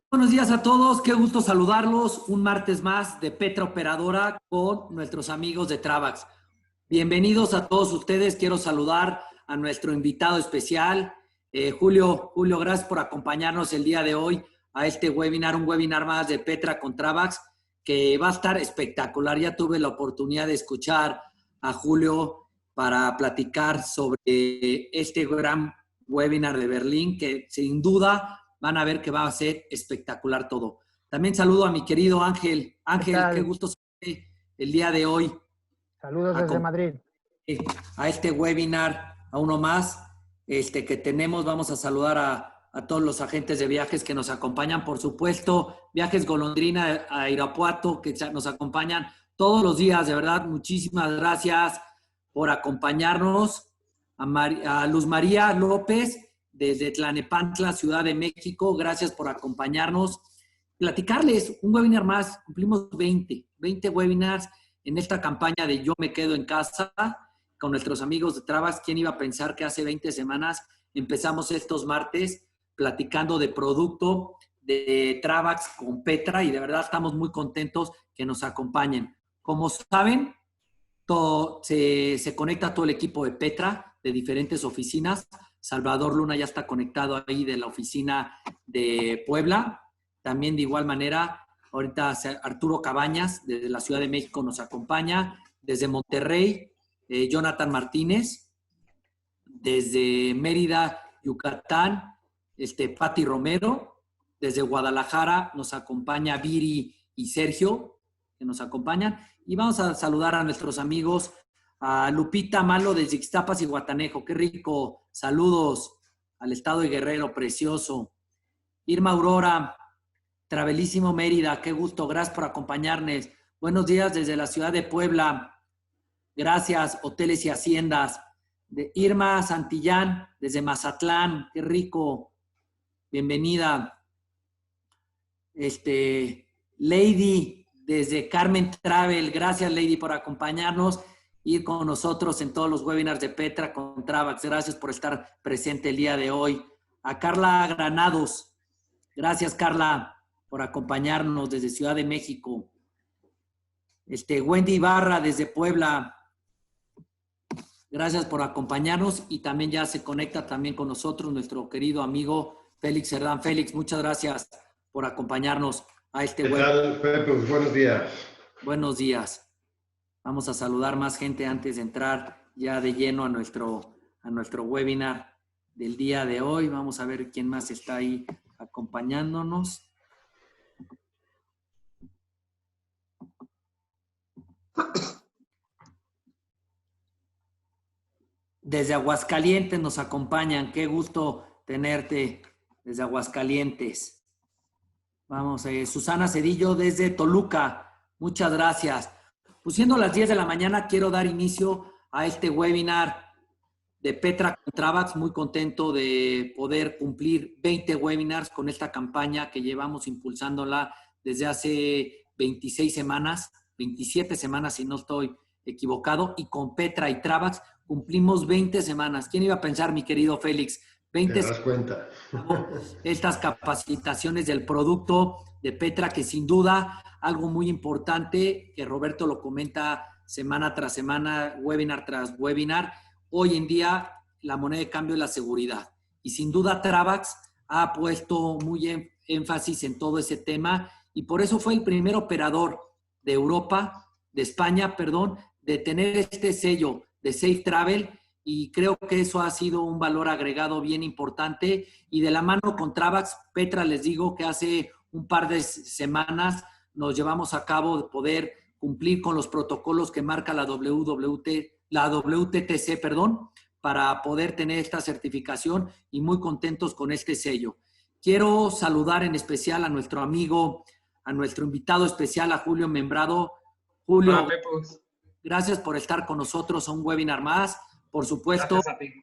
Buenos días a todos, qué gusto saludarlos. Un martes más de Petra Operadora con nuestros amigos de Travax. Bienvenidos a todos ustedes. Quiero saludar a nuestro invitado especial, Julio. Julio, gracias por acompañarnos el día de hoy a este webinar, un webinar más de Petra con Travax, que va a estar espectacular. Ya tuve la oportunidad de escuchar a Julio para platicar sobre este gran webinar de Berlín, que sin duda van a ver que va a ser espectacular todo. También saludo a mi querido Ángel. ¿Qué Ángel, qué tal? gusto saludarte el día de hoy Saludos desde Madrid. a este webinar, a uno más que tenemos. Vamos a saludar a todos los agentes de viajes que nos acompañan, por supuesto, Viajes Golondrina a Irapuato, que nos acompañan todos los días, de verdad, muchísimas gracias por acompañarnos. A Luz María López, desde Tlanepantla, Ciudad de México, gracias por acompañarnos. Platicarles un webinar más, cumplimos 20 webinars en esta campaña de Yo me quedo en casa, con nuestros amigos de Travax. ¿Quién iba a pensar que hace 20 semanas empezamos estos martes platicando de producto de Travax con Petra? Y de verdad estamos muy contentos que nos acompañen. Como saben, se conecta todo el equipo de Petra de diferentes oficinas. Salvador Luna ya está conectado ahí de la oficina de Puebla. También de igual manera, ahorita Arturo Cabañas desde la Ciudad de México nos acompaña. Desde Monterrey, Jonathan Martínez. Desde Mérida, Yucatán, Pati Romero. Desde Guadalajara nos acompaña Viri y Sergio, que nos acompañan. Y vamos a saludar a nuestros amigos, a Lupita Malo desde Ixtapas y Guatanejo. Qué rico. Saludos al estado de Guerrero, precioso. Irma Aurora, Travelísimo Mérida, qué gusto. Gracias por acompañarnos. Buenos días desde la ciudad de Puebla. Gracias, Hoteles y Haciendas. De Irma Santillán, desde Mazatlán, qué rico. Bienvenida. Lady, desde Carmen Travel, gracias Lady por acompañarnos, ir con nosotros en todos los webinars de Petra con Travax. Gracias por estar presente el día de hoy. A Carla Granados, gracias Carla por acompañarnos desde Ciudad de México. Wendy Ibarra desde Puebla, gracias por acompañarnos. Y también ya se conecta también con nosotros nuestro querido amigo Félix Cerdán. Félix, muchas gracias por acompañarnos a este webinar. ¿Qué tal, Pepe? Buenos días. Buenos días. Vamos a saludar más gente antes de entrar ya de lleno a nuestro webinar del día de hoy. Vamos a ver quién más está ahí acompañándonos. Desde Aguascalientes nos acompañan. Qué gusto tenerte desde Aguascalientes. Vamos, Susana Cedillo desde Toluca. Muchas gracias. Pues siendo las 10 de la mañana, quiero dar inicio a este webinar de Petra con Travax. Muy contento de poder cumplir 20 webinars con esta campaña que llevamos impulsándola desde hace 26 semanas, 27 semanas si no estoy equivocado, y con Petra y Travax cumplimos 20 semanas. ¿Quién iba a pensar, mi querido Félix? 20 Te das cuenta. Estas capacitaciones del producto de Petra, que sin duda algo muy importante, que Roberto lo comenta semana tras semana, webinar tras webinar, hoy en día la moneda de cambio es la seguridad. Y sin duda Travax ha puesto muy énfasis en todo ese tema, y por eso fue el primer operador de Europa, de España, perdón, de tener este sello de Safe Travel. Y creo que eso ha sido un valor agregado bien importante. Y de la mano con Travax, Petra, les digo que hace un par de semanas nos llevamos a cabo de poder cumplir con los protocolos que marca la WTTC, para poder tener esta certificación, y muy contentos con este sello. Quiero saludar en especial a nuestro amigo, a nuestro invitado especial, a Julio Membrado. Julio, hola, Pepus. Gracias por estar con nosotros a un webinar más. Por supuesto, gracias a ti.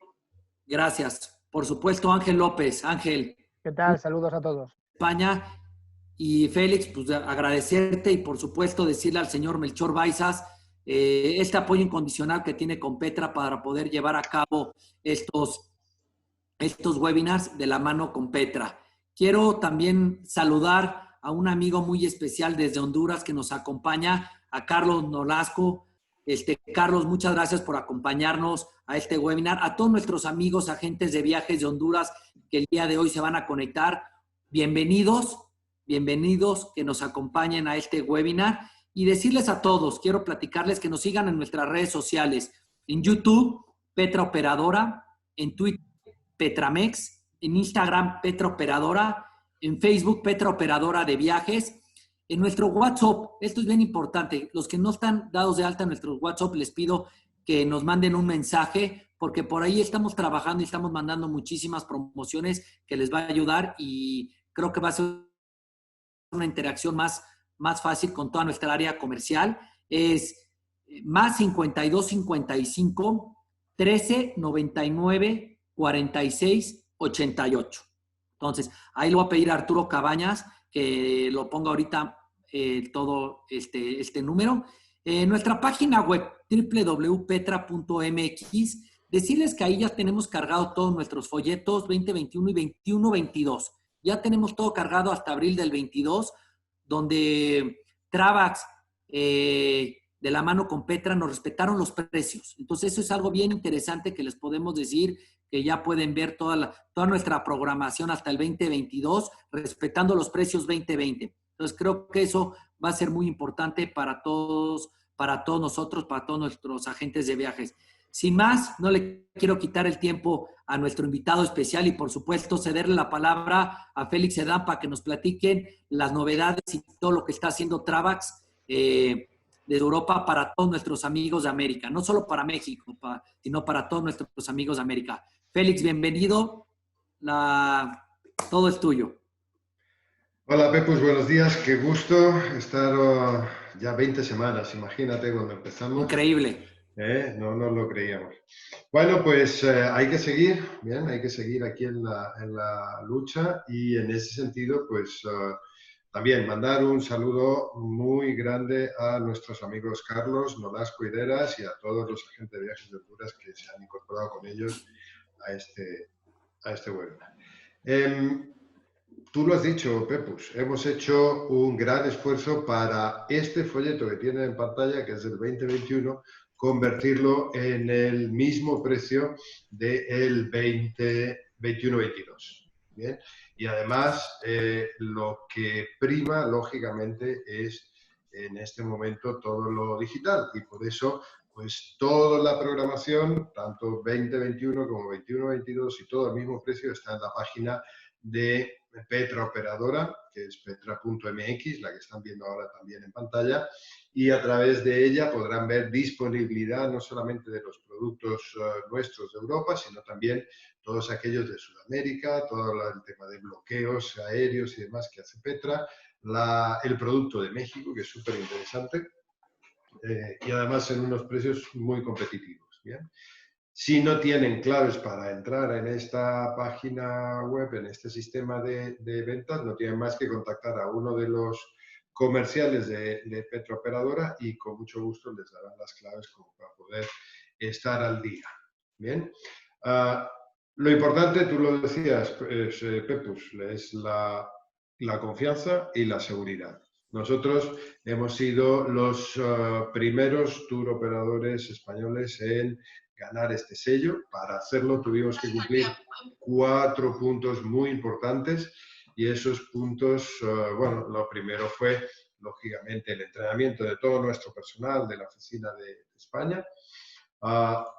Gracias. Por supuesto, Ángel López. Ángel. ¿Qué tal? Saludos a todos. España. Y Félix, pues agradecerte y por supuesto decirle al señor Melchor Baizas este apoyo incondicional que tiene con Petra para poder llevar a cabo estos webinars de la mano con Petra. Quiero también saludar a un amigo muy especial desde Honduras que nos acompaña, a Carlos Nolasco. Carlos, muchas gracias por acompañarnos a este webinar. A todos nuestros amigos, agentes de viajes de Honduras que el día de hoy se van a conectar, bienvenidos, bienvenidos que nos acompañen a este webinar. Y decirles a todos, quiero platicarles que nos sigan en nuestras redes sociales. En YouTube, Petra Operadora, en Twitter, Petramex, en Instagram, Petra Operadora, en Facebook, Petra Operadora de Viajes. En nuestro WhatsApp, esto es bien importante, los que no están dados de alta en nuestro WhatsApp, les pido que nos manden un mensaje, porque por ahí estamos trabajando y estamos mandando muchísimas promociones que les va a ayudar y creo que va a ser una interacción más fácil con toda nuestra área comercial. Es más 52 55 13 99 46 88. Entonces, ahí le voy a pedir a Arturo Cabañas que lo ponga ahorita todo este número. Nuestra página web, www.petra.mx, decirles que ahí ya tenemos cargado todos nuestros folletos 2021 y 21-22. Ya tenemos todo cargado hasta abril del 22, donde Travax, de la mano con Petra, nos respetaron los precios. Entonces, eso es algo bien interesante que les podemos decir, que ya pueden ver toda nuestra programación hasta el 2022, respetando los precios 2020. Entonces, creo que eso va a ser muy importante para todos nosotros, para todos nuestros agentes de viajes. Sin más, no le quiero quitar el tiempo a nuestro invitado especial y, por supuesto, cederle la palabra a Félix Sedán para que nos platiquen las novedades y todo lo que está haciendo Travax de Europa para todos nuestros amigos de América. No solo para México, sino para todos nuestros amigos de América. Félix, bienvenido. Todo es tuyo. Hola, Pepus, buenos días. Qué gusto estar ya 20 semanas, imagínate cuando empezamos. Increíble. No nos lo creíamos. Bueno, pues hay que seguir, bien, hay que seguir aquí en la lucha y en ese sentido, pues también mandar un saludo muy grande a nuestros amigos Carlos Nolasco Ideras y a todos los agentes de viajes de Honduras que se han incorporado con ellos a este webinar. Tú lo has dicho, Pepus, hemos hecho un gran esfuerzo para este folleto que tienen en pantalla, que es del 2021, convertirlo en el mismo precio del 2021-22. ¿Bien? Y además, lo que prima, lógicamente, es en este momento todo lo digital. Y por eso, pues toda la programación, tanto 2021 como 21-22 y todo al mismo precio, está en la página de Petra Operadora, que es petra.mx, la que están viendo ahora también en pantalla, y a través de ella podrán ver disponibilidad no solamente de los productos nuestros de Europa, sino también todos aquellos de Sudamérica, todo el tema de bloqueos aéreos y demás que hace Petra, el producto de México, que es súper interesante, y además en unos precios muy competitivos. ¿Bien? Si no tienen claves para entrar en esta página web, en este sistema de ventas, no tienen más que contactar a uno de los comerciales de Petra Operadora y con mucho gusto les darán las claves como para poder estar al día. Bien. Lo importante, tú lo decías, Pepus, es la confianza y la seguridad. Nosotros hemos sido los primeros tour operadores españoles en ganar este sello. Para hacerlo tuvimos que cumplir 4 puntos muy importantes y esos puntos, bueno, lo primero fue, lógicamente, el entrenamiento de todo nuestro personal de la oficina de España.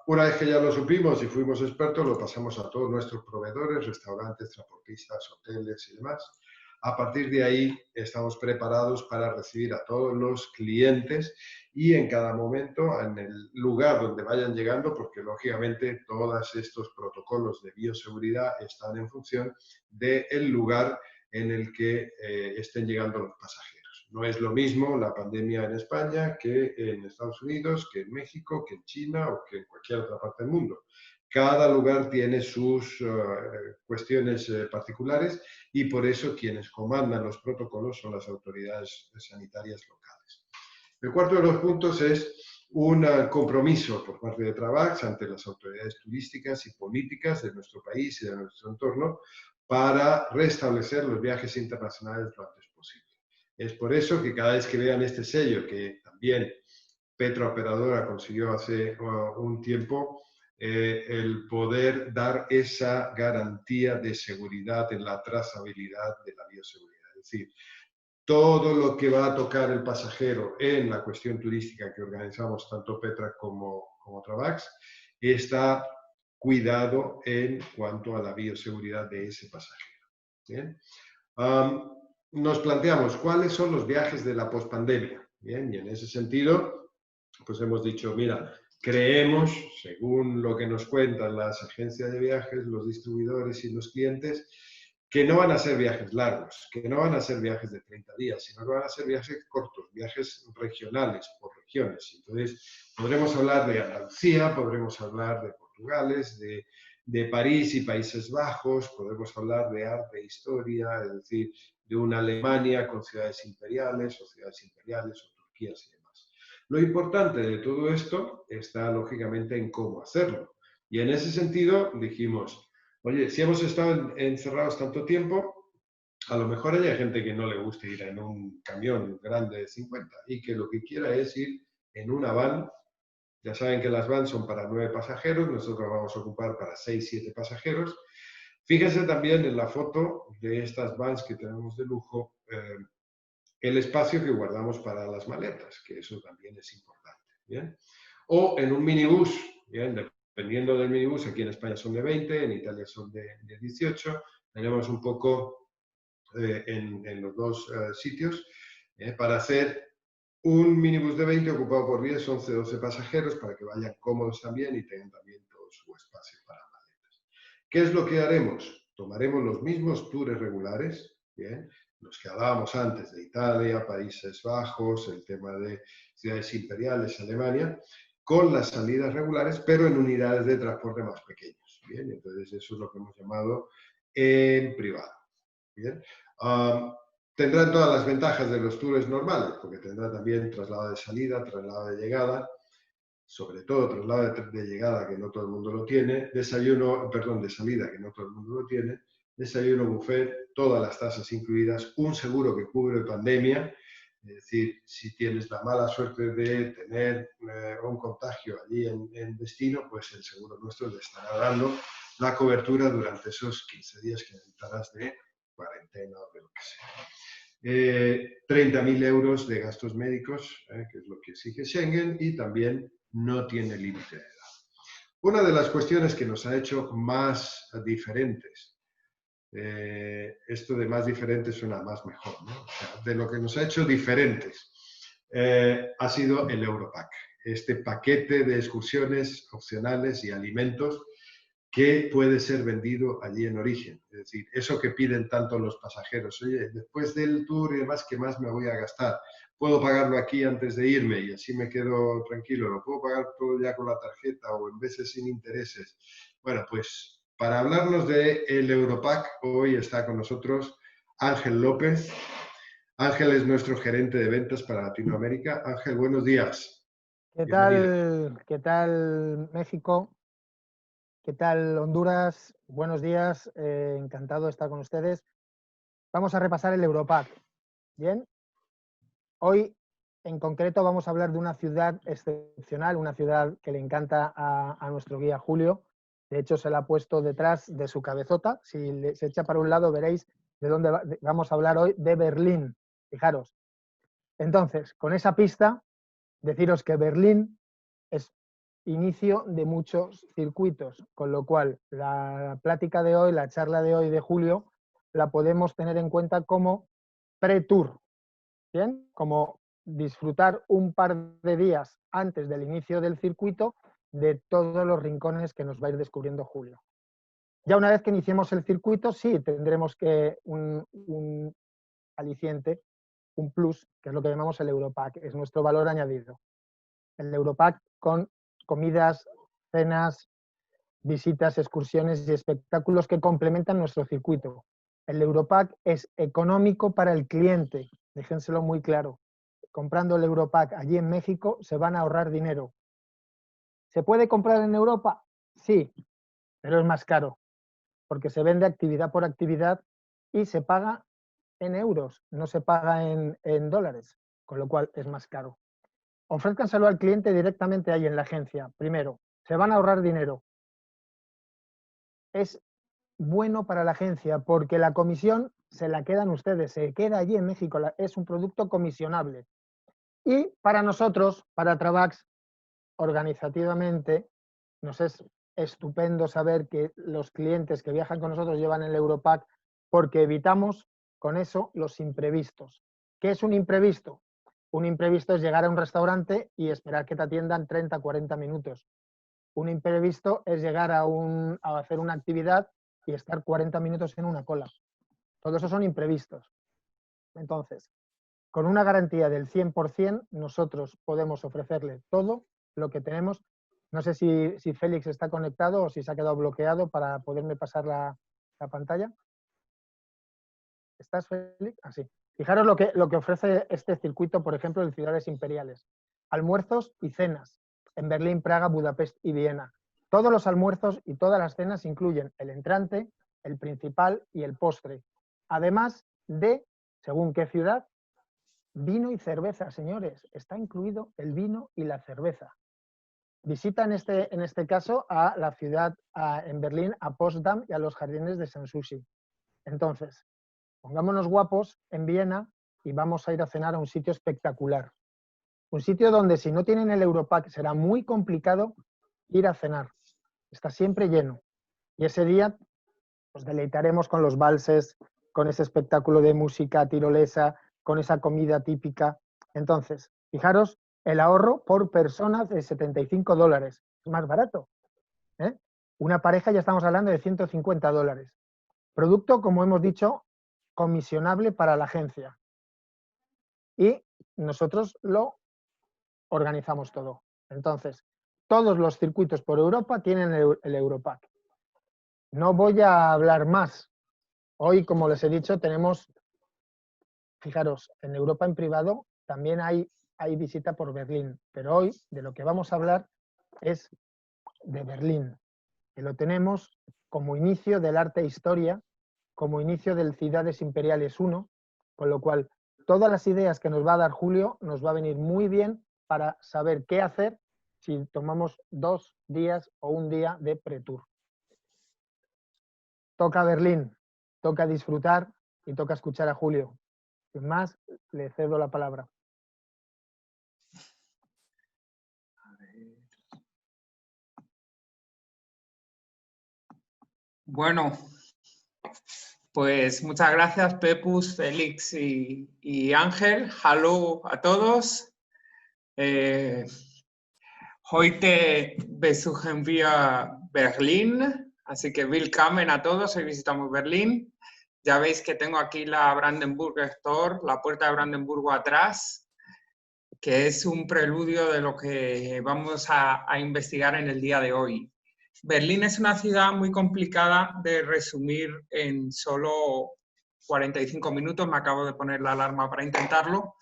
Una vez que ya lo supimos y fuimos expertos, lo pasamos a todos nuestros proveedores, restaurantes, transportistas, hoteles y demás. A partir de ahí estamos preparados para recibir a todos los clientes y en cada momento, en el lugar donde vayan llegando, porque lógicamente todos estos protocolos de bioseguridad están en función del lugar en el que estén llegando los pasajeros. No es lo mismo la pandemia en España que en Estados Unidos, que en México, que en China o que en cualquier otra parte del mundo. Cada lugar tiene sus cuestiones particulares y por eso quienes comandan los protocolos son las autoridades sanitarias locales. El cuarto de los puntos es un compromiso por parte de Travax ante las autoridades turísticas y políticas de nuestro país y de nuestro entorno para restablecer los viajes internacionales lo antes posible. Es por eso que cada vez que vean este sello, que también Petra Operadora consiguió hace un tiempo, el poder dar esa garantía de seguridad en la trazabilidad de la bioseguridad. Es decir, todo lo que va a tocar el pasajero en la cuestión turística que organizamos tanto Petra como Travax está cuidado en cuanto a la bioseguridad de ese pasajero. ¿Bien? Nos planteamos cuáles son los viajes de la pospandemia. Bien, y en ese sentido, pues hemos dicho, mira, creemos, según lo que nos cuentan las agencias de viajes, los distribuidores y los clientes, que no van a ser viajes largos, que no van a ser viajes de 30 días, sino que van a ser viajes cortos, viajes regionales, por regiones. Entonces, podremos hablar de Andalucía, podremos hablar de Portugales, de París y Países Bajos, podemos hablar de arte e historia, es decir, de una Alemania con ciudades imperiales o Turquías y demás. Lo importante de todo esto está lógicamente en cómo hacerlo. Y en ese sentido dijimos, oye, si hemos estado encerrados tanto tiempo, a lo mejor hay gente que no le gusta ir en un camión grande de 50 y que lo que quiera es ir en una van. Ya saben que las vans son para 9 pasajeros, nosotros vamos a ocupar para 6, 7 pasajeros. Fíjense también en la foto de estas vans que tenemos de lujo, el espacio que guardamos para las maletas, que eso también es importante. ¿Bien? O en un minibús, ¿bien? Dependiendo del minibús, aquí en España son de 20, en Italia son de 18, tenemos un poco en los dos sitios para hacer un minibús de 20 ocupado por 10, 11, 12 pasajeros para que vayan cómodos también y tengan también todo su espacio para maletas. ¿Qué es lo que haremos? Tomaremos los mismos tours regulares, ¿bien? Los que hablábamos antes de Italia, Países Bajos, el tema de ciudades imperiales, Alemania, con las salidas regulares, pero en unidades de transporte más pequeños. ¿Bien? Entonces, eso es lo que hemos llamado en privado. ¿Bien? Tendrán todas las ventajas de los tours normales, porque tendrá también traslado de salida, traslado de llegada, sobre todo traslado de llegada, que no todo el mundo lo tiene, de salida, que no todo el mundo lo tiene, desayuno, buffet, todas las tasas incluidas, un seguro que cubre pandemia, es decir, si tienes la mala suerte de tener un contagio allí en destino, pues el seguro nuestro le estará dando la cobertura durante esos 15 días que necesitarás de cuarentena o de lo que sea. 30.000 euros de gastos médicos, que es lo que exige Schengen, y también no tiene límite de edad. Una de las cuestiones que nos ha hecho más diferentes, esto de más diferentes suena más mejor, ¿no? O sea, de lo que nos ha hecho diferentes ha sido el Europack, este paquete de excursiones opcionales y alimentos que puede ser vendido allí en origen. Es decir, eso que piden tanto los pasajeros, oye, después del tour y demás, ¿qué más me voy a gastar? ¿Puedo pagarlo aquí antes de irme y así me quedo tranquilo? ¿Lo puedo pagar todo ya con la tarjeta o en veces sin intereses? Bueno, pues para hablarnos del Europack, hoy está con nosotros Ángel López. Ángel es nuestro gerente de ventas para Latinoamérica. Ángel, buenos días. ¿Qué Bienvenido. tal? ¿Qué tal México? ¿Qué tal Honduras? Buenos días, encantado de estar con ustedes. Vamos a repasar el Europack. Bien, hoy en concreto vamos a hablar de una ciudad excepcional, una ciudad que le encanta a nuestro guía Julio. De hecho, se la ha puesto detrás de su cabezota. Si se echa para un lado, veréis de dónde vamos a hablar hoy, de Berlín. Fijaros. Entonces, con esa pista, deciros que Berlín es inicio de muchos circuitos, con lo cual la plática de hoy, la charla de hoy de Julio, la podemos tener en cuenta como pre-tour, ¿bien? Como disfrutar un par de días antes del inicio del circuito de todos los rincones que nos va a ir descubriendo Julio. Ya una vez que iniciemos el circuito, sí, tendremos que un aliciente, un plus, que es lo que llamamos el Europack, es nuestro valor añadido. El Europack con comidas, cenas, visitas, excursiones y espectáculos que complementan nuestro circuito. El Europack es económico para el cliente, déjenselo muy claro. Comprando el Europack allí en México se van a ahorrar dinero. ¿Se puede comprar en Europa? Sí, pero es más caro. porque se vende actividad por actividad y se paga en euros, no se paga en dólares, con lo cual es más caro. Ofrézcanselo al cliente directamente ahí en la agencia. Primero, se van a ahorrar dinero. Es bueno para la agencia porque la comisión se la quedan ustedes, se queda allí en México, es un producto comisionable. Y para nosotros, para Travax, organizativamente, nos es estupendo saber que los clientes que viajan con nosotros llevan el Europack porque evitamos con eso los imprevistos. ¿Qué es un imprevisto? Un imprevisto es llegar a un restaurante y esperar que te atiendan 30, 40 minutos. Un imprevisto es llegar a hacer una actividad y estar 40 minutos en una cola. Todo eso son imprevistos. Entonces, con una garantía del 100%, nosotros podemos ofrecerle todo lo que tenemos. No sé si Félix está conectado o si se ha quedado bloqueado para poderme pasar la pantalla. ¿Estás, Félix? Ah, sí. Fijaros lo que ofrece este circuito, por ejemplo, en ciudades imperiales. Almuerzos y cenas en Berlín, Praga, Budapest y Viena. Todos los almuerzos y todas las cenas incluyen el entrante, el principal y el postre. Además de, según qué ciudad, vino y cerveza, señores. Está incluido el vino y la cerveza. Visita en este caso a la ciudad, en Berlín, a Potsdam y a los jardines de Sanssouci. Entonces, pongámonos guapos en Viena y vamos a ir a cenar a un sitio espectacular. Un sitio donde si no tienen el Europack será muy complicado ir a cenar. Está siempre lleno. Y ese día nos deleitaremos con los valses, con ese espectáculo de música tirolesa, con esa comida típica. Entonces, fijaros, el ahorro por persona de $75. Es más barato. ¿Eh? Una pareja ya estamos hablando de $150. Producto, como hemos dicho, comisionable para la agencia. Y nosotros lo organizamos todo. Entonces, todos los circuitos por Europa tienen el Europack. No voy a hablar más. Hoy, como les he dicho, tenemos, fijaros, en Europa en privado también hay visita por Berlín, pero hoy de lo que vamos a hablar es de Berlín, que lo tenemos como inicio del arte e historia, como inicio del Ciudades Imperiales 1, con lo cual todas las ideas que nos va a dar Julio nos va a venir muy bien para saber qué hacer si tomamos 2 días o un día de pre-tour. Toca Berlín, toca disfrutar y toca escuchar a Julio. Sin más, le cedo la palabra. Bueno, pues muchas gracias, Pepus, Félix y Ángel. Hallo a todos. Heute besuchen wir Berlin, así que willkommen a todos, hoy visitamos Berlín. Ya veis que tengo aquí la Brandenburger Tor, la puerta de Brandenburgo atrás, que es un preludio de lo que vamos a investigar en el día de hoy. Berlín es una ciudad muy complicada de resumir en solo 45 minutos, me acabo de poner la alarma para intentarlo,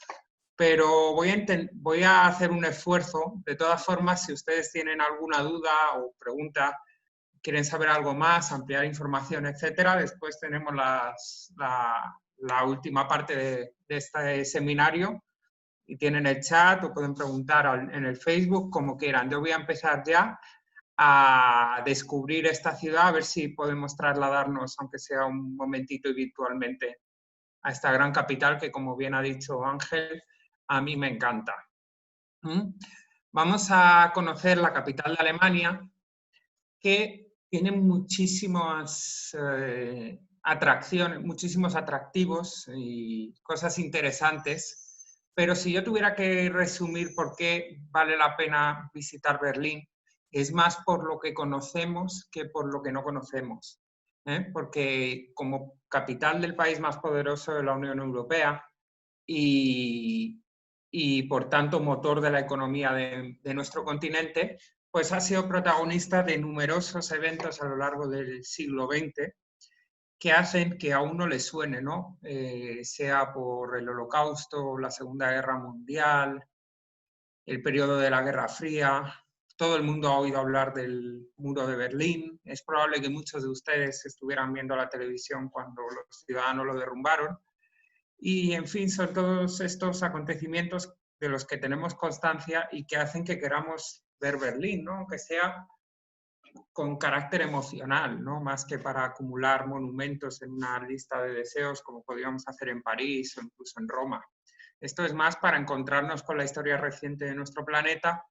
pero voy a hacer un esfuerzo. De todas formas, si ustedes tienen alguna duda o pregunta, quieren saber algo más, ampliar información, etcétera, después tenemos la última parte de este seminario y tienen el chat o pueden preguntar en el Facebook, como quieran. Yo voy a empezar ya a descubrir esta ciudad, a ver si podemos trasladarnos, aunque sea un momentito y virtualmente, a esta gran capital que, como bien ha dicho Ángel, a mí me encanta. Vamos a conocer la capital de Alemania, que tiene muchísimas atracciones, muchísimos atractivos y cosas interesantes, pero si yo tuviera que resumir por qué vale la pena visitar Berlín, es más por lo que conocemos que por lo que no conocemos, porque como capital del país más poderoso de la Unión Europea y por tanto motor de la economía de nuestro continente, pues ha sido protagonista de numerosos eventos a lo largo del siglo XX que hacen que a uno le suene, ¿no? Sea por el Holocausto, la Segunda Guerra Mundial, el periodo de la Guerra Fría, todo el mundo ha oído hablar del muro de Berlín. Es probable que muchos de ustedes estuvieran viendo la televisión cuando los ciudadanos lo derrumbaron. Y, en fin, son todos estos acontecimientos de los que tenemos constancia y que hacen que queramos ver Berlín, ¿no? Aunque sea con carácter emocional, ¿no? Más que para acumular monumentos en una lista de deseos como podríamos hacer en París o incluso en Roma. Esto es más para encontrarnos con la historia reciente de nuestro planeta.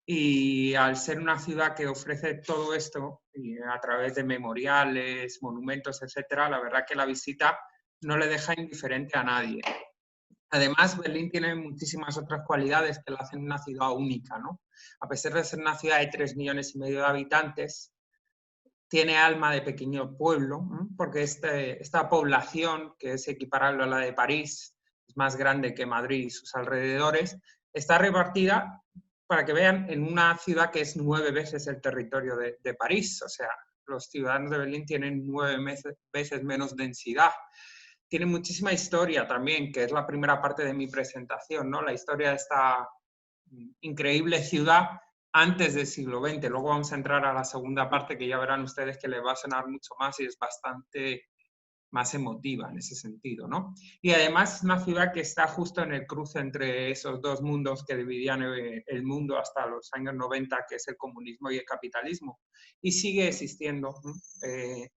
Y al ser una ciudad que ofrece todo esto y a través de memoriales, monumentos, etcétera, la verdad que la visita no le deja indiferente a nadie. Además, Berlín tiene muchísimas otras cualidades que la hacen una ciudad única, ¿no? A pesar de ser una ciudad de 3,5 millones de habitantes, tiene alma de pequeño pueblo, ¿no? Porque esta población, que es equiparable a la de París, es más grande que Madrid y sus alrededores, está repartida, para que vean, en una ciudad que es 9 veces el territorio de París. O sea, los ciudadanos de Berlín tienen 9 veces menos densidad. Tiene muchísima historia también, que es la primera parte de mi presentación, ¿no? La historia de esta increíble ciudad antes del siglo XX. Luego vamos a entrar a la segunda parte, que ya verán ustedes que les va a sonar mucho más y es bastante más emotiva en ese sentido, ¿no? Y además es una ciudad que está justo en el cruce entre esos dos mundos que dividían el mundo hasta los años 90, que es el comunismo y el capitalismo. Y sigue existiendo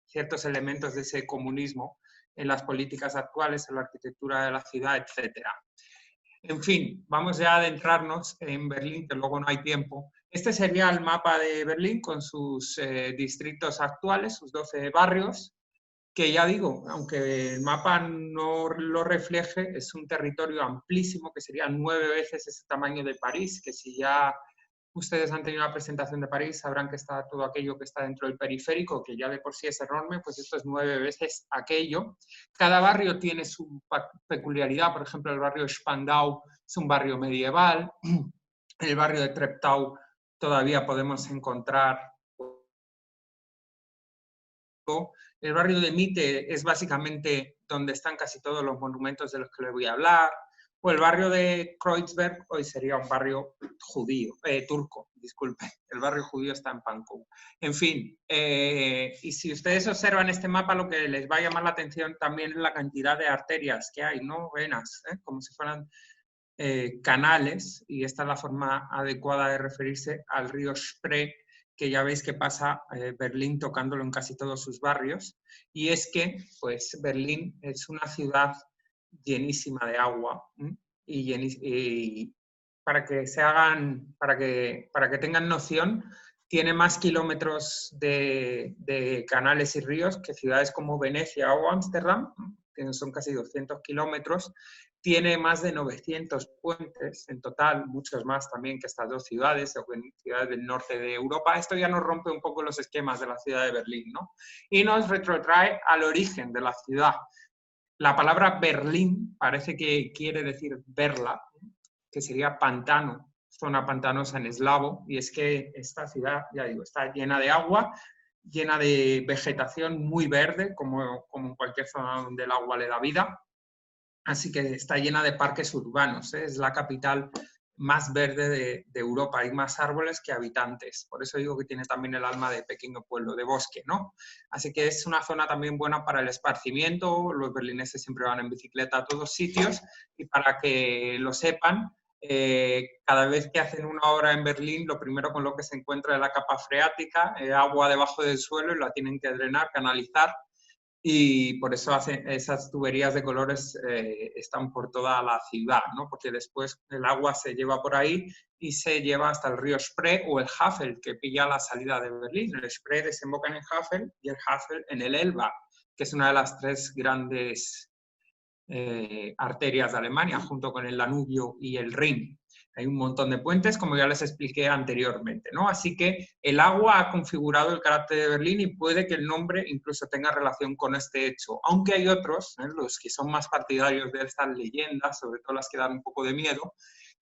ciertos elementos de ese comunismo en las políticas actuales, en la arquitectura de la ciudad, etcétera. En fin, vamos ya a adentrarnos en Berlín, que luego no hay tiempo. Este sería el mapa de Berlín con sus distritos actuales, sus 12 barrios, que ya digo, aunque el mapa no lo refleje, es un territorio amplísimo, que sería 9 veces ese tamaño de París, que si ya ustedes han tenido la presentación de París, sabrán que está todo aquello que está dentro del periférico, que ya de por sí es enorme, pues esto es 9 veces aquello. Cada barrio tiene su peculiaridad. Por ejemplo, el barrio de Spandau es un barrio medieval. El barrio de Treptow todavía podemos encontrar. El barrio de Mitte es básicamente donde están casi todos los monumentos de los que les voy a hablar. O el barrio de Kreuzberg hoy sería un barrio judío, turco, disculpen. El barrio judío está en Pankow. En fin, y si ustedes observan este mapa, lo que les va a llamar la atención también es la cantidad de arterias que hay, ¿no? Venas, como si fueran canales, y esta es la forma adecuada de referirse al río Spree, que ya veis que pasa Berlín tocándolo en casi todos sus barrios. Y es que, pues, Berlín es una ciudad llenísima de agua, y para que tengan noción, tiene más kilómetros de canales y ríos que ciudades como Venecia o Ámsterdam, son casi 200 kilómetros, tiene más de 900 puentes en total, muchos más también que estas dos ciudades, o en ciudades del norte de Europa. Esto ya nos rompe un poco los esquemas de la ciudad de Berlín, ¿no? Y nos retrotrae al origen de la ciudad. La palabra Berlín parece que quiere decir berla, que sería pantano, zona pantanosa en eslavo, y es que esta ciudad, ya digo, está llena de agua, llena de vegetación muy verde, como en cualquier zona donde el agua le da vida. Así que está llena de parques urbanos, ¿eh? Es la capital más verde de Europa, hay más árboles que habitantes. Por eso digo que tiene también el alma de pequeño pueblo, de bosque, ¿no? Así que es una zona también buena para el esparcimiento. Los berlineses siempre van en bicicleta a todos sitios, y para que lo sepan, cada vez que hacen una obra en Berlín, lo primero con lo que se encuentra es la capa freática, agua debajo del suelo, y la tienen que drenar, canalizar. Y por eso esas tuberías de colores están por toda la ciudad, ¿no? Porque después el agua se lleva por ahí y se lleva hasta el río Spree o el Havel, que pilla la salida de Berlín. El Spree desemboca en el Havel y el Havel en el Elba, que es una de las 3 grandes arterias de Alemania, junto con el Danubio y el Rin. Hay un montón de puentes, como ya les expliqué anteriormente, ¿no? Así que el agua ha configurado el carácter de Berlín, y puede que el nombre incluso tenga relación con este hecho. Aunque hay otros, los que son más partidarios de estas leyendas, sobre todo las que dan un poco de miedo,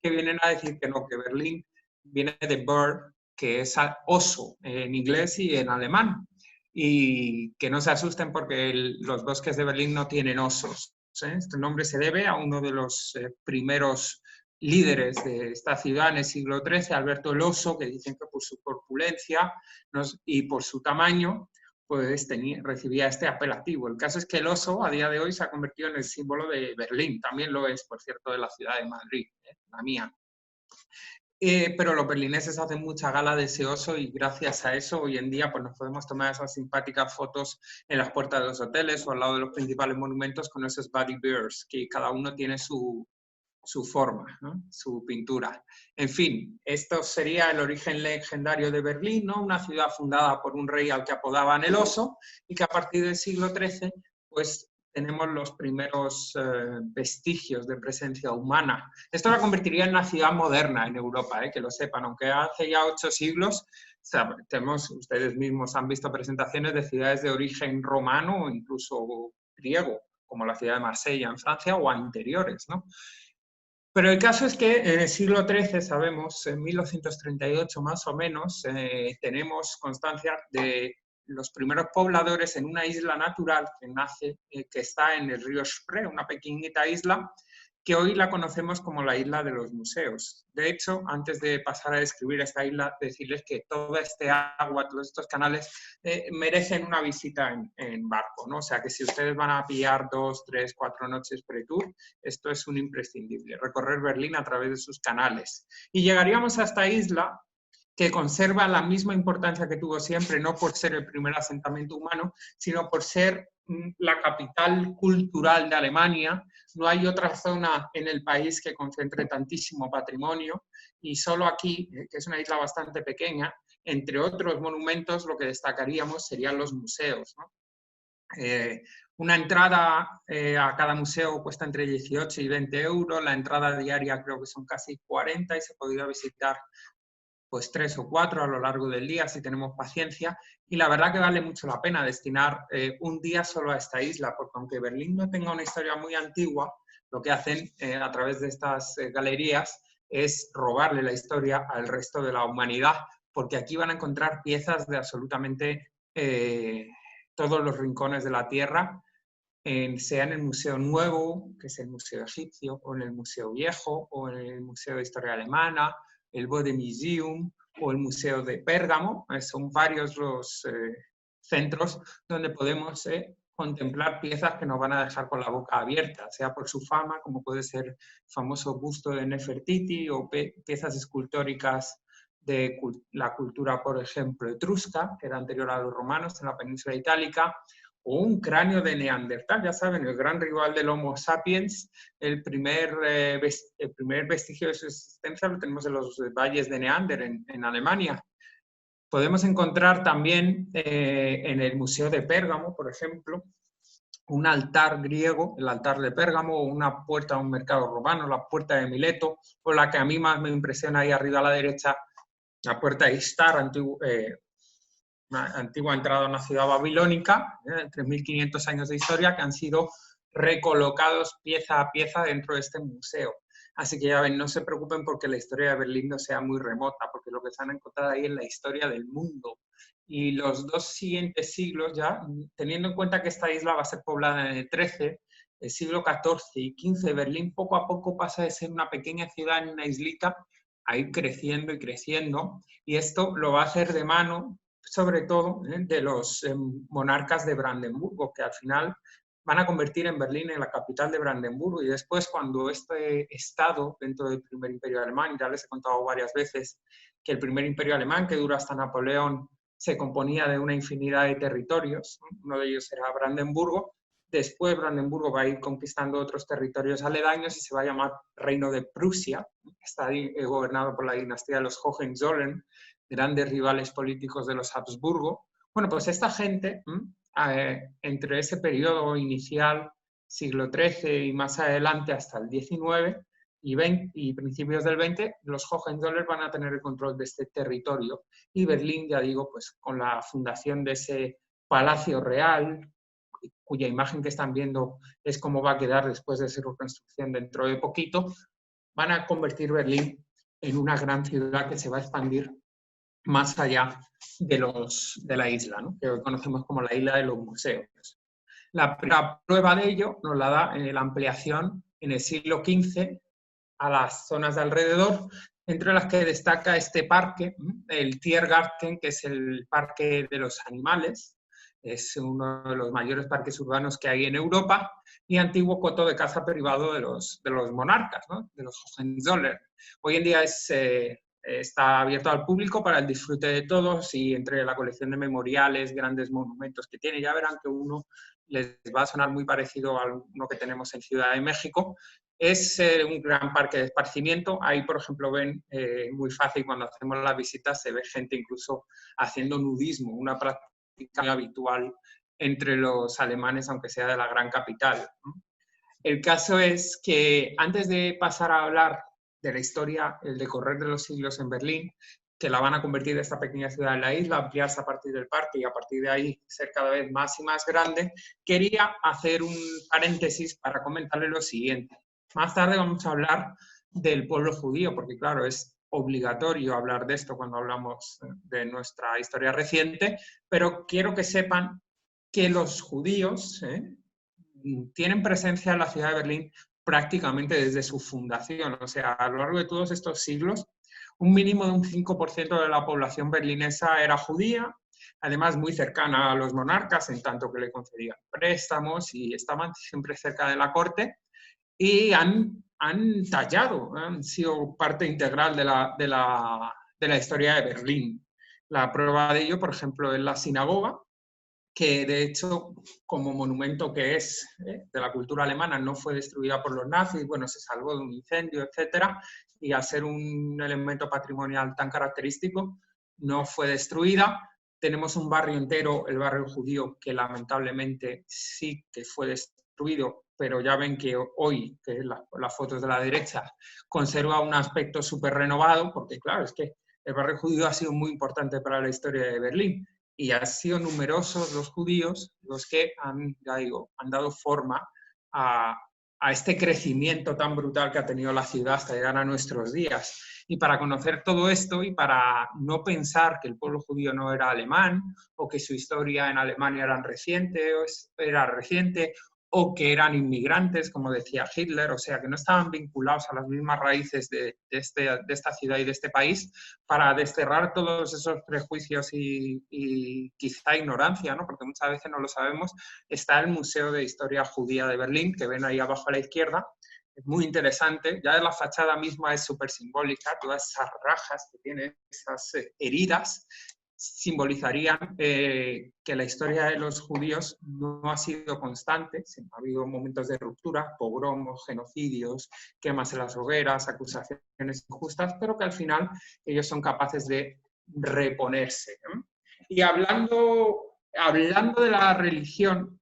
que vienen a decir que no, que Berlín viene de bird, que es oso en inglés y en alemán. Y que no se asusten porque los bosques de Berlín no tienen osos. Este nombre se debe a uno de los primeros líderes de esta ciudad en el siglo XIII, Alberto el Oso, que dicen que por su corpulencia y por su tamaño, pues recibía este apelativo. El caso es que el oso a día de hoy se ha convertido en el símbolo de Berlín, también lo es, por cierto, de la ciudad de Madrid, la mía. Pero los berlineses hacen mucha gala de ese oso y gracias a eso hoy en día pues, nos podemos tomar esas simpáticas fotos en las puertas de los hoteles o al lado de los principales monumentos con esos body bears, que cada uno tiene su forma, ¿no? Su pintura. En fin, esto sería el origen legendario de Berlín, ¿no? Una ciudad fundada por un rey al que apodaban el oso y que a partir del siglo XIII pues, tenemos los primeros vestigios de presencia humana. Esto la convertiría en una ciudad moderna en Europa, que lo sepan, aunque hace ya 8 siglos, ustedes mismos han visto presentaciones de ciudades de origen romano o incluso griego, como la ciudad de Marsella en Francia o anteriores, ¿no? Pero el caso es que en el siglo XIII, sabemos, en 1238 más o menos, tenemos constancia de los primeros pobladores en una isla natural que está en el río Spree, una pequeñita isla, que hoy la conocemos como la isla de los museos. De hecho, antes de pasar a describir esta isla, decirles que toda este agua, todos estos canales, merecen una visita en barco, ¿no? O sea, que si ustedes van a pillar 2, 3, 4 noches pre-tour, esto es un imprescindible, recorrer Berlín a través de sus canales. Y llegaríamos a esta isla que conserva la misma importancia que tuvo siempre, no por ser el primer asentamiento humano, sino por ser la capital cultural de Alemania. No hay otra zona en el país que concentre tantísimo patrimonio y solo aquí, que es una isla bastante pequeña, entre otros monumentos, lo que destacaríamos serían los museos, ¿no? Una entrada a cada museo cuesta entre 18 y 20 euros, la entrada diaria creo que son casi 40 y se podría visitar pues 3 o 4 a lo largo del día si tenemos paciencia, y la verdad que vale mucho la pena destinar un día solo a esta isla, porque aunque Berlín no tenga una historia muy antigua, lo que hacen a través de estas galerías es robarle la historia al resto de la humanidad, porque aquí van a encontrar piezas de absolutamente todos los rincones de la Tierra, sea en el Museo Nuevo, que es el Museo Egipcio, o en el Museo Viejo, o en el Museo de Historia Alemana, el Bode-Museum o el Museo de Pérgamo. Son varios los centros donde podemos contemplar piezas que nos van a dejar con la boca abierta, sea por su fama, como puede ser el famoso busto de Nefertiti, o piezas escultóricas de la cultura, por ejemplo, etrusca, que era anterior a los romanos en la península itálica, o un cráneo de Neandertal, ya saben, el gran rival del Homo sapiens. El primer vestigio de su existencia lo tenemos en los valles de Neander, en Alemania. Podemos encontrar también en el Museo de Pérgamo, por ejemplo, un altar griego, el altar de Pérgamo, o una puerta a un mercado romano, la puerta de Mileto, o la que a mí más me impresiona ahí arriba a la derecha, la puerta de Ishtar, una antigua entrada a una ciudad babilónica, 3.500 años de historia, que han sido recolocados pieza a pieza dentro de este museo. Así que ya ven, no se preocupen porque la historia de Berlín no sea muy remota, porque lo que se han encontrado ahí es la historia del mundo. Y los 2 siguientes siglos ya, teniendo en cuenta que esta isla va a ser poblada en el XIII, el siglo XIV y XV, Berlín poco a poco pasa de ser una pequeña ciudad en una islita a ir creciendo y creciendo, y esto lo va a hacer de mano sobre todo de los monarcas de Brandenburgo, que al final van a convertir en Berlín en la capital de Brandenburgo, y después cuando este estado dentro del primer imperio alemán, ya les he contado varias veces que el primer imperio alemán, que dura hasta Napoleón, se componía de una infinidad de territorios, uno de ellos era Brandenburgo. Después Brandenburgo va a ir conquistando otros territorios aledaños y se va a llamar Reino de Prusia, está gobernado por la dinastía de los Hohenzollern, grandes rivales políticos de los Habsburgo. Bueno, pues esta gente, entre ese periodo inicial, siglo XIII y más adelante hasta el XIX y principios del XX, los Hohenzollern van a tener el control de este territorio, y Berlín, ya digo, pues con la fundación de ese Palacio Real, cuya imagen que están viendo es cómo va a quedar después de su reconstrucción dentro de poquito, van a convertir Berlín en una gran ciudad que se va a expandir más allá de la isla, ¿no? Que hoy conocemos como la isla de los museos. La prueba de ello nos la da en la ampliación en el siglo XV a las zonas de alrededor, entre las que destaca este parque, el Tiergarten, que es el parque de los animales, es uno de los mayores parques urbanos que hay en Europa, y antiguo coto de caza privado de los monarcas, ¿no? De los Hohenzollern. Hoy en día está abierto al público para el disfrute de todos, y entre la colección de memoriales, grandes monumentos que tiene, ya verán que uno les va a sonar muy parecido a uno que tenemos en Ciudad de México. Es un gran parque de esparcimiento. Ahí, por ejemplo, ven muy fácil cuando hacemos las visitas, se ve gente incluso haciendo nudismo, una práctica muy habitual entre los alemanes, aunque sea de la gran capital. El caso es que antes de pasar a hablar de la historia, el decorrer de los siglos en Berlín, que la van a convertir de esta pequeña ciudad en la isla, ampliarse a partir del parque y a partir de ahí ser cada vez más y más grande, quería hacer un paréntesis para comentarle lo siguiente. Más tarde vamos a hablar del pueblo judío, porque claro, es obligatorio hablar de esto cuando hablamos de nuestra historia reciente, pero quiero que sepan que los judíos tienen presencia en la ciudad de Berlín prácticamente desde su fundación. O sea, a lo largo de todos estos siglos, un mínimo de un 5% de la población berlinesa era judía, además muy cercana a los monarcas, en tanto que le concedían préstamos y estaban siempre cerca de la corte, y han tallado, han sido parte integral de la historia de Berlín. La prueba de ello, por ejemplo, es la sinagoga, que de hecho, como monumento que es de la cultura alemana, no fue destruida por los nazis, bueno, se salvó de un incendio, etcétera, y al ser un elemento patrimonial tan característico, no fue destruida. Tenemos un barrio entero, el barrio judío, que lamentablemente sí que fue destruido, pero ya ven que hoy, que las fotos de la derecha, conserva un aspecto súper renovado, porque claro, es que el barrio judío ha sido muy importante para la historia de Berlín, y han sido numerosos los judíos los que han dado forma a este crecimiento tan brutal que ha tenido la ciudad hasta llegar a nuestros días. Y para conocer todo esto y para no pensar que el pueblo judío no era alemán, o que su historia en Alemania era reciente, o que eran inmigrantes, como decía Hitler, o sea, que no estaban vinculados a las mismas raíces de esta ciudad y de este país, para desterrar todos esos prejuicios y quizá ignorancia, ¿no? Porque muchas veces no lo sabemos, está el Museo de Historia Judía de Berlín, que ven ahí abajo a la izquierda. Es muy interesante, ya la fachada misma es súper simbólica, todas esas rajas que tiene, esas heridas, simbolizarían que la historia de los judíos no ha sido constante, ha habido momentos de ruptura, pogromos, genocidios, quemas en las hogueras, acusaciones injustas, pero que al final ellos son capaces de reponerse. Y hablando de la religión,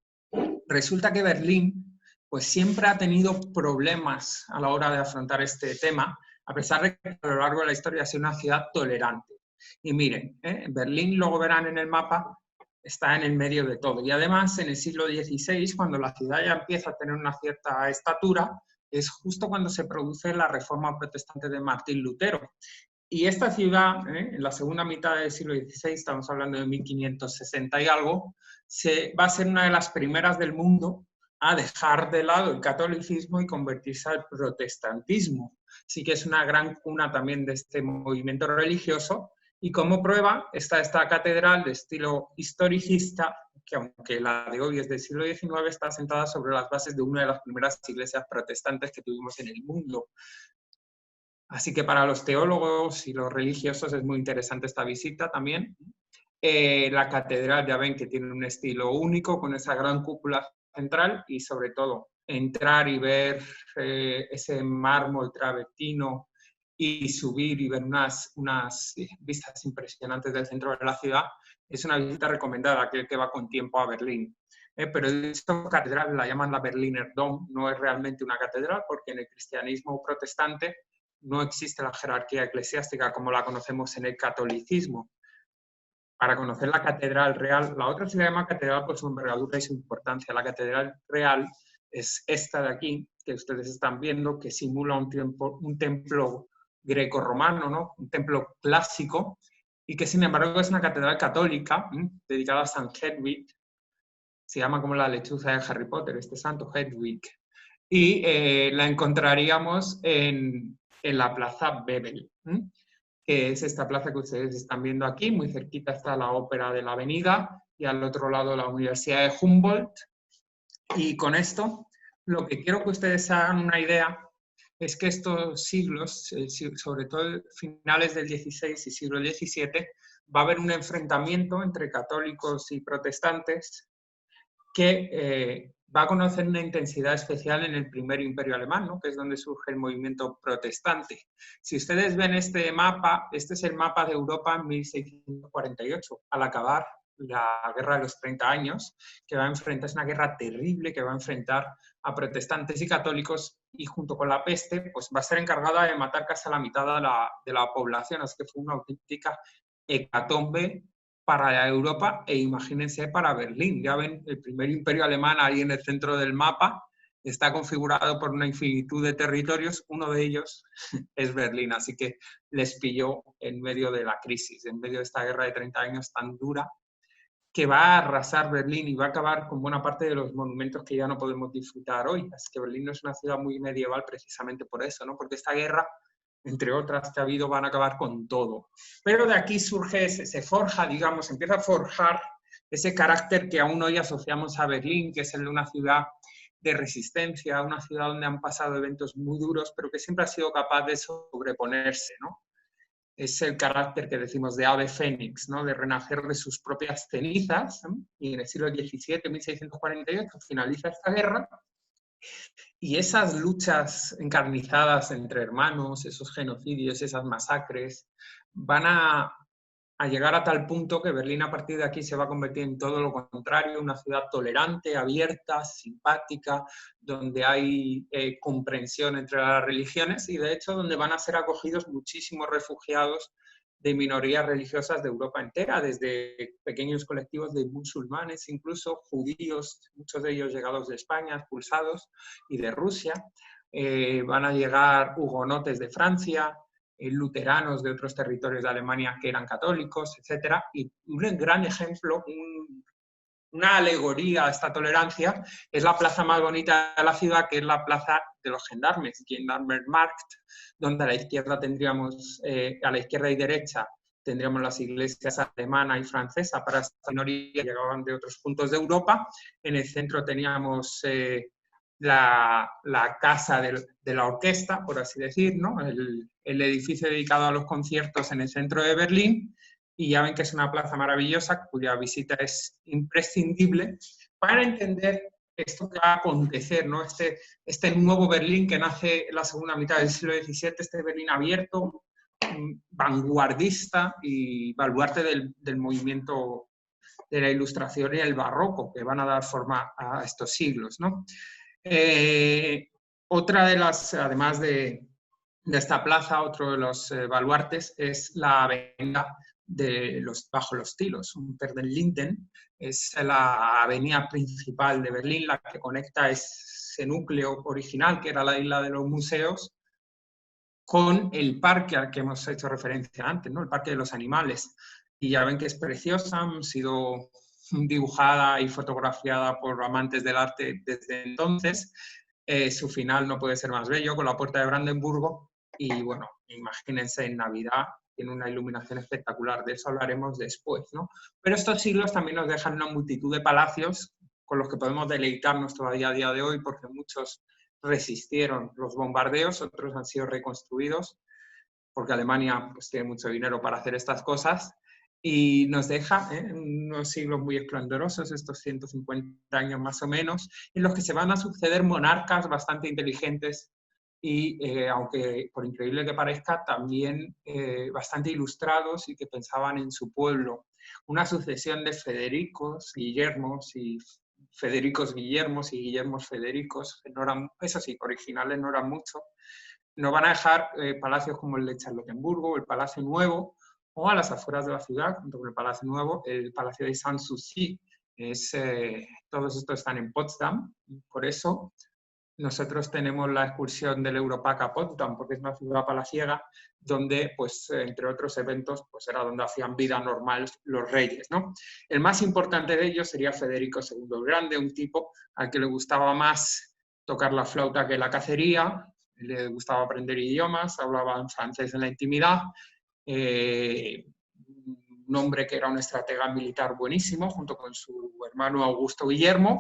resulta que Berlín pues siempre ha tenido problemas a la hora de afrontar este tema, a pesar de que a lo largo de la historia ha sido una ciudad tolerante. Y miren, Berlín, luego verán en el mapa, está en el medio de todo. Y además, en el siglo XVI, cuando la ciudad ya empieza a tener una cierta estatura, es justo cuando se produce la reforma protestante de Martín Lutero. Y esta ciudad, en la segunda mitad del siglo XVI, estamos hablando de 1560 y algo, va a ser una de las primeras del mundo a dejar de lado el catolicismo y convertirse al protestantismo. Así que es una gran cuna también de este movimiento religioso. Y como prueba está esta catedral de estilo historicista, que aunque la de hoy es del siglo XIX, está sentada sobre las bases de una de las primeras iglesias protestantes que tuvimos en el mundo. Así que para los teólogos y los religiosos es muy interesante esta visita también. La catedral, ya ven que tiene un estilo único, con esa gran cúpula central, y sobre todo entrar y ver ese mármol travertino y subir y ver unas vistas impresionantes del centro de la ciudad, es una visita recomendada a aquel que va con tiempo a Berlín. Pero esta catedral la llaman la Berliner Dom, no es realmente una catedral, porque en el cristianismo protestante no existe la jerarquía eclesiástica como la conocemos en el catolicismo. Para conocer la catedral real, la otra se llama catedral por su envergadura y su importancia. La catedral real es esta de aquí, que ustedes están viendo, que simula un templo greco-romano, ¿no? Un templo clásico, y que sin embargo es una catedral católica dedicada a San Hedwig. Se llama como la lechuza de Harry Potter, este santo Hedwig. y la encontraríamos en la Plaza Bebel, que es esta plaza que ustedes están viendo aquí. Muy cerquita está la Ópera de la Avenida y al otro lado la Universidad de Humboldt. Y con esto, lo que quiero que ustedes hagan una idea es que estos siglos, sobre todo finales del XVI y siglo XVII, va a haber un enfrentamiento entre católicos y protestantes que va a conocer una intensidad especial en el primer imperio alemán, ¿no? Que es donde surge el movimiento protestante. Si ustedes ven este mapa, este es el mapa de Europa en 1648, al acabar la Guerra de los 30 años, que va a enfrentar, es una guerra terrible que va a enfrentar a protestantes y católicos, y junto con la peste, pues va a ser encargada de matar casi a la mitad de la población, así que fue una auténtica hecatombe para Europa e imagínense para Berlín. Ya ven, el primer imperio alemán ahí en el centro del mapa está configurado por una infinitud de territorios, uno de ellos es Berlín, así que les pilló en medio de la crisis, en medio de esta guerra de 30 años tan dura, que va a arrasar Berlín y va a acabar con buena parte de los monumentos que ya no podemos disfrutar hoy. Así que Berlín no es una ciudad muy medieval precisamente por eso, ¿no? Porque esta guerra, entre otras que ha habido, van a acabar con todo. Pero de aquí surge, se forja, digamos, empieza a forjar ese carácter que aún hoy asociamos a Berlín, que es el de una ciudad de resistencia, una ciudad donde han pasado eventos muy duros, pero que siempre ha sido capaz de sobreponerse, ¿no? Es el carácter que decimos de ave fénix, ¿no? De renacer de sus propias cenizas, ¿no? Y en el siglo XVII, 1648, finaliza esta guerra, y esas luchas encarnizadas entre hermanos, esos genocidios, esas masacres, van a llegar a tal punto que Berlín a partir de aquí se va a convertir en todo lo contrario, una ciudad tolerante, abierta, simpática, donde hay comprensión entre las religiones y de hecho donde van a ser acogidos muchísimos refugiados de minorías religiosas de Europa entera, desde pequeños colectivos de musulmanes, incluso judíos, muchos de ellos llegados de España, expulsados, y de Rusia. Van a llegar hugonotes de Francia, luteranos de otros territorios de Alemania que eran católicos, etc. Y un gran ejemplo, una alegoría a esta tolerancia, es la plaza más bonita de la ciudad, que es la plaza de los gendarmes, Gendarmenmarkt, donde a la izquierda tendríamos, a la izquierda y derecha, tendríamos las iglesias alemana y francesa para esta minoría que llegaban de otros puntos de Europa. En el centro teníamos la casa de la orquesta, por así decir, ¿no? El edificio dedicado a los conciertos en el centro de Berlín, y ya ven que es una plaza maravillosa cuya visita es imprescindible para entender esto que va a acontecer, ¿no? Este nuevo Berlín que nace en la segunda mitad del siglo XVII, este Berlín abierto, vanguardista y baluarte del movimiento de la Ilustración y el Barroco, que van a dar forma a estos siglos, ¿no? Otra de las, además de esta plaza, otro de los baluartes es la avenida bajo los tilos, Unter den Linden, es la avenida principal de Berlín, la que conecta ese núcleo original, que era la isla de los museos, con el parque al que hemos hecho referencia antes, ¿no? El Parque de los Animales. Y ya ven que es preciosa, ha sido dibujada y fotografiada por amantes del arte desde entonces. Su final no puede ser más bello, con la Puerta de Brandenburgo. Y bueno, imagínense en Navidad, tiene una iluminación espectacular, de eso hablaremos después, ¿no? Pero estos siglos también nos dejan una multitud de palacios con los que podemos deleitarnos todavía a día de hoy, porque muchos resistieron los bombardeos, otros han sido reconstruidos, porque Alemania pues, tiene mucho dinero para hacer estas cosas, y nos deja unos siglos muy esplendorosos, estos 150 años más o menos, en los que se van a suceder monarcas bastante inteligentes y, aunque por increíble que parezca, también bastante ilustrados y que pensaban en su pueblo. Una sucesión de Federicos, Guillermos y Federicos Guillermos y Guillermos Federicos, que no eran, eso sí, originales no eran mucho, nos van a dejar palacios como el de Charlottenburgo, el Palacio Nuevo, o a las afueras de la ciudad, junto con el Palacio Nuevo, el Palacio de Sanssouci. Todos estos están en Potsdam, por eso nosotros tenemos la excursión del Europack a Potsdam, porque es una ciudad palaciega donde, pues, entre otros eventos, pues era donde hacían vida normal los reyes, ¿no? El más importante de ellos sería Federico II el Grande, un tipo al que le gustaba más tocar la flauta que la cacería, le gustaba aprender idiomas, hablaba francés en la intimidad, un hombre que era un estratega militar buenísimo, junto con su hermano Augusto Guillermo,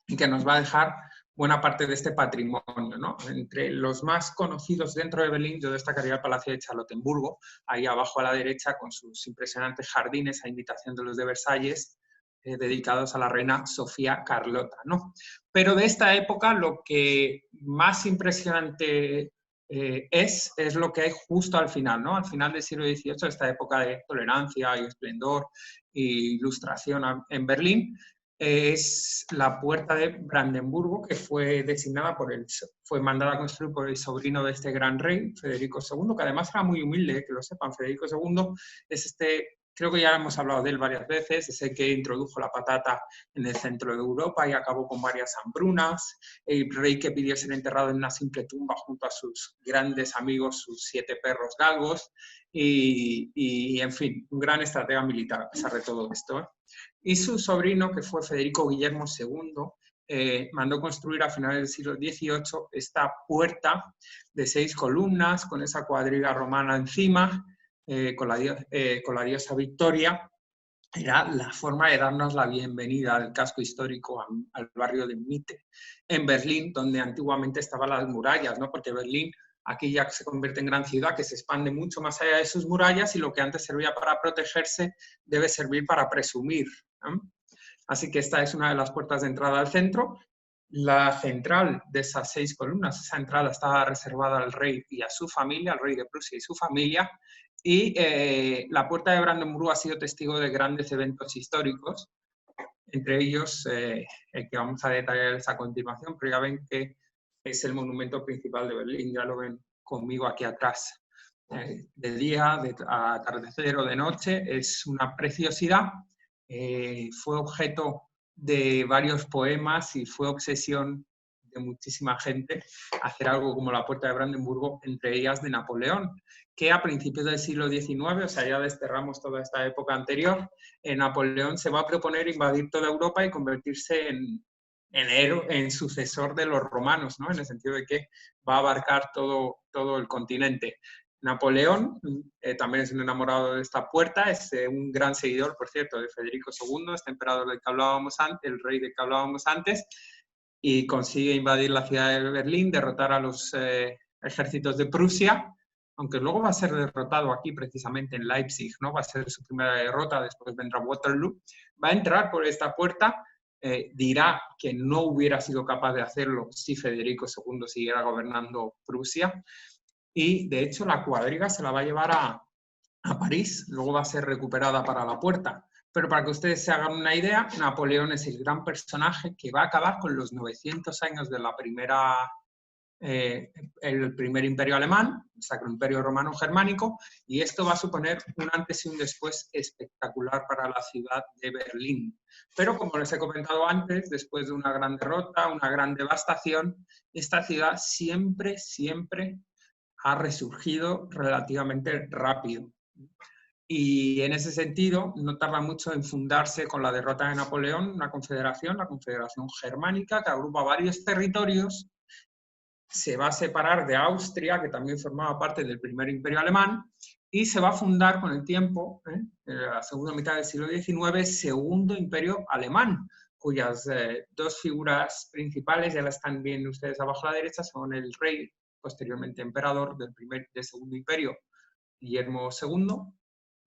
y que nos va a dejar buena parte de este patrimonio, ¿no? Entre los más conocidos dentro de Berlín, yo destacaría el Palacio de Charlottenburgo, ahí abajo a la derecha, con sus impresionantes jardines a imitación de los de Versalles, dedicados a la reina Sofía Carlota, ¿no? Pero de esta época lo que más impresionante es lo que hay justo al final, ¿no? Al final del siglo XVIII, esta época de tolerancia y esplendor e ilustración en Berlín, es la puerta de Brandenburgo, que fue fue mandada a construir por el sobrino de este gran rey, Federico II, que además era muy humilde, que lo sepan. Federico II es creo que ya hemos hablado de él varias veces, es el que introdujo la patata en el centro de Europa y acabó con varias hambrunas, el rey que pidió ser enterrado en una simple tumba junto a sus grandes amigos, sus 7 perros galgos, y en fin, un gran estratega militar a pesar de todo esto, ¿eh? Y su sobrino, que fue Federico Guillermo II, mandó construir a finales del siglo XVIII esta puerta de 6 columnas con esa cuadriga romana encima, con la diosa Victoria. Era la forma de darnos la bienvenida al casco histórico, al barrio de Mitte, en Berlín, donde antiguamente estaban las murallas, ¿no? Porque Berlín aquí ya se convierte en gran ciudad, que se expande mucho más allá de sus murallas, y lo que antes servía para protegerse debe servir para presumir, ¿no? Así que esta es una de las puertas de entrada al centro. La central de esas 6 columnas, esa entrada estaba reservada al rey y a su familia, al rey de Prusia y su familia, y la puerta de Brandenburgo ha sido testigo de grandes eventos históricos, entre ellos el que vamos a detallar a continuación, pero ya ven que es el monumento principal de Berlín, ya lo ven conmigo aquí atrás. De día, de atardecer o de noche, es una preciosidad. Fue objeto de varios poemas y fue obsesión de muchísima gente hacer algo como la puerta de Brandenburgo, entre ellas de Napoleón, que a principios del siglo XIX, o sea, ya desterramos toda esta época anterior, Napoleón se va a proponer invadir toda Europa y convertirse en sucesor de los romanos, ¿no? En el sentido de que va a abarcar todo el continente. Napoleón también es un enamorado de esta puerta, es un gran seguidor, por cierto, de Federico II, este emperador del que hablábamos antes, el rey del que hablábamos antes, y consigue invadir la ciudad de Berlín, derrotar a los ejércitos de Prusia, aunque luego va a ser derrotado aquí precisamente en Leipzig, ¿no? Va a ser su primera derrota, después vendrá Waterloo. Va a entrar por esta puerta, dirá que no hubiera sido capaz de hacerlo si Federico II siguiera gobernando Prusia, y de hecho la cuadriga se la va a llevar a París, luego va a ser recuperada para la puerta. Pero para que ustedes se hagan una idea, Napoleón es el gran personaje que va a acabar con los 900 años de el primer imperio alemán, el Sacro Imperio Romano Germánico, y esto va a suponer un antes y un después espectacular para la ciudad de Berlín. Pero como les he comentado antes, después de una gran derrota, una gran devastación, esta ciudad siempre ha resurgido relativamente rápido. Y en ese sentido, no tarda mucho en fundarse con la derrota de Napoleón una confederación, la Confederación Germánica, que agrupa varios territorios. Se va a separar de Austria, que también formaba parte del primer imperio alemán, y se va a fundar con el tiempo, en la segunda mitad del siglo XIX, Segundo Imperio Alemán, cuyas 2 figuras principales, ya las están viendo ustedes abajo a la derecha, son el rey, posteriormente emperador del Segundo Imperio, Guillermo II,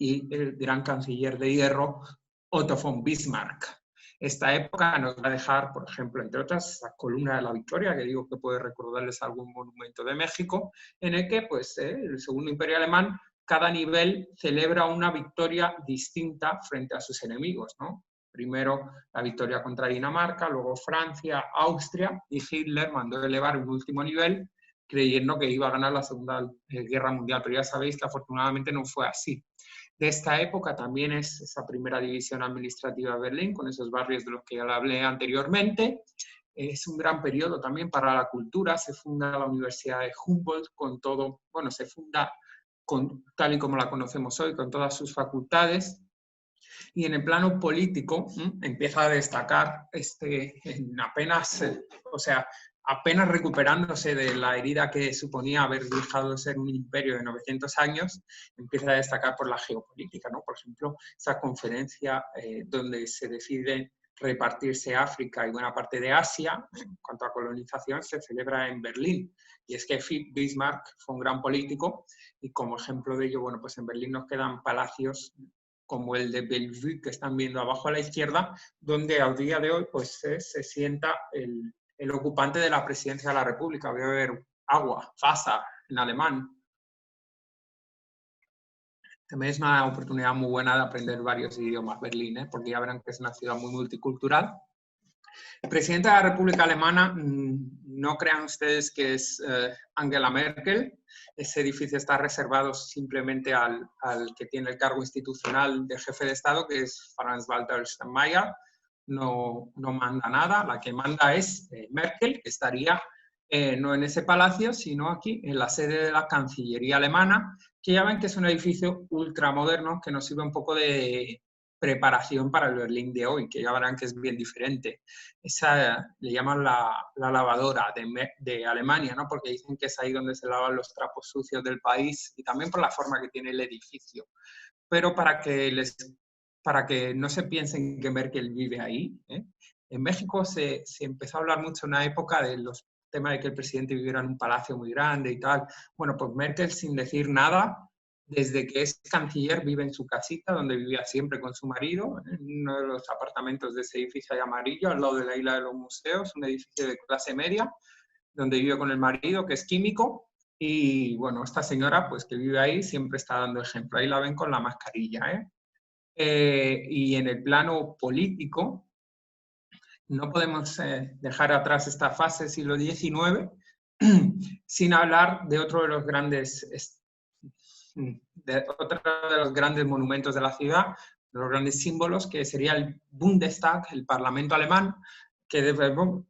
y el gran canciller de hierro, Otto von Bismarck. Esta época nos va a dejar, por ejemplo, entre otras, la columna de la Victoria, que digo que puede recordarles algún monumento de México, en el que pues, el Segundo Imperio Alemán, cada nivel celebra una victoria distinta frente a sus enemigos, ¿no? Primero la victoria contra Dinamarca, luego Francia, Austria, y Hitler mandó elevar un último nivel, creyendo que iba a ganar la Segunda Guerra Mundial, pero ya sabéis que afortunadamente no fue así. De esta época también es esa primera división administrativa de Berlín, con esos barrios de los que ya hablé anteriormente. Es un gran periodo también para la cultura. Se funda la Universidad de Humboldt con todo, bueno, se funda tal y como la conocemos hoy, con todas sus facultades. Y en el plano político empieza a destacar en apenas, o sea, apenas recuperándose de la herida que suponía haber dejado de ser un imperio de 900 años, empieza a destacar por la geopolítica, ¿no? Por ejemplo, esa conferencia donde se decide repartirse África y buena parte de Asia, en cuanto a colonización, se celebra en Berlín. Y es que Bismarck fue un gran político y como ejemplo de ello, bueno, pues en Berlín nos quedan palacios como el de Bellevue, que están viendo abajo a la izquierda, donde a día de hoy pues, se sienta el ocupante de la presidencia de la República. Voy a beber agua, Wasser, en alemán. También es una oportunidad muy buena de aprender varios idiomas, Berlín, porque ya verán que es una ciudad muy multicultural. El presidente de la República Alemana, no crean ustedes que es Angela Merkel. Ese edificio está reservado simplemente al que tiene el cargo institucional de jefe de Estado, que es Franz-Walter Steinmeier. No manda nada, la que manda es Merkel, que estaría no en ese palacio, sino aquí, en la sede de la Cancillería alemana, que ya ven que es un edificio ultramoderno que nos sirve un poco de preparación para el Berlín de hoy, que ya verán que es bien diferente. Esa le llaman la lavadora de Alemania, ¿no? Porque dicen que es ahí donde se lavan los trapos sucios del país y también por la forma que tiene el edificio. Pero para que no se piensen que Merkel vive ahí, en México se empezó a hablar mucho en una época de los temas de que el presidente viviera en un palacio muy grande y tal. Bueno, pues Merkel, sin decir nada, desde que es canciller, vive en su casita, donde vivía siempre con su marido, en uno de los apartamentos de ese edificio ahí amarillo, al lado de la isla de los museos, un edificio de clase media, donde vive con el marido, que es químico. Y bueno, esta señora, pues que vive ahí, siempre está dando ejemplo. Ahí la ven con la mascarilla, y en el plano político, no podemos dejar atrás esta fase siglo XIX sin hablar de otro de los grandes monumentos de la ciudad, de los grandes símbolos, que sería el Bundestag, el Parlamento alemán,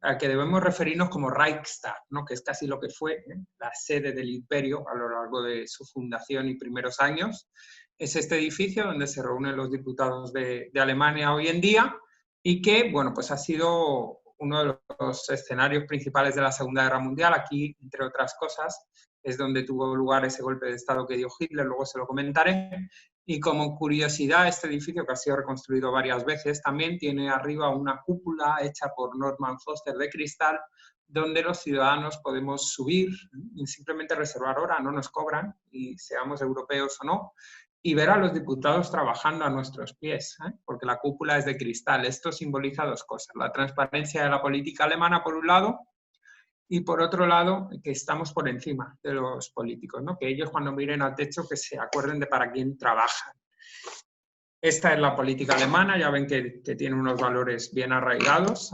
al que debemos referirnos como Reichstag, ¿no? Que es casi lo que fue la sede del imperio a lo largo de su fundación y primeros años. Es este edificio donde se reúnen los diputados de Alemania hoy en día y que, bueno, pues ha sido uno de los escenarios principales de la Segunda Guerra Mundial. Aquí, entre otras cosas, es donde tuvo lugar ese golpe de Estado que dio Hitler, luego se lo comentaré. Y como curiosidad, este edificio, que ha sido reconstruido varias veces, también tiene arriba una cúpula hecha por Norman Foster de cristal, donde los ciudadanos podemos subir y simplemente reservar hora, no nos cobran, y seamos europeos o no, y ver a los diputados trabajando a nuestros pies, porque la cúpula es de cristal. Esto simboliza dos cosas: la transparencia de la política alemana, por un lado, y por otro lado, que estamos por encima de los políticos, ¿no? Que ellos, cuando miren al techo, que se acuerden de para quién trabajan. Esta es la política alemana, ya ven que tiene unos valores bien arraigados,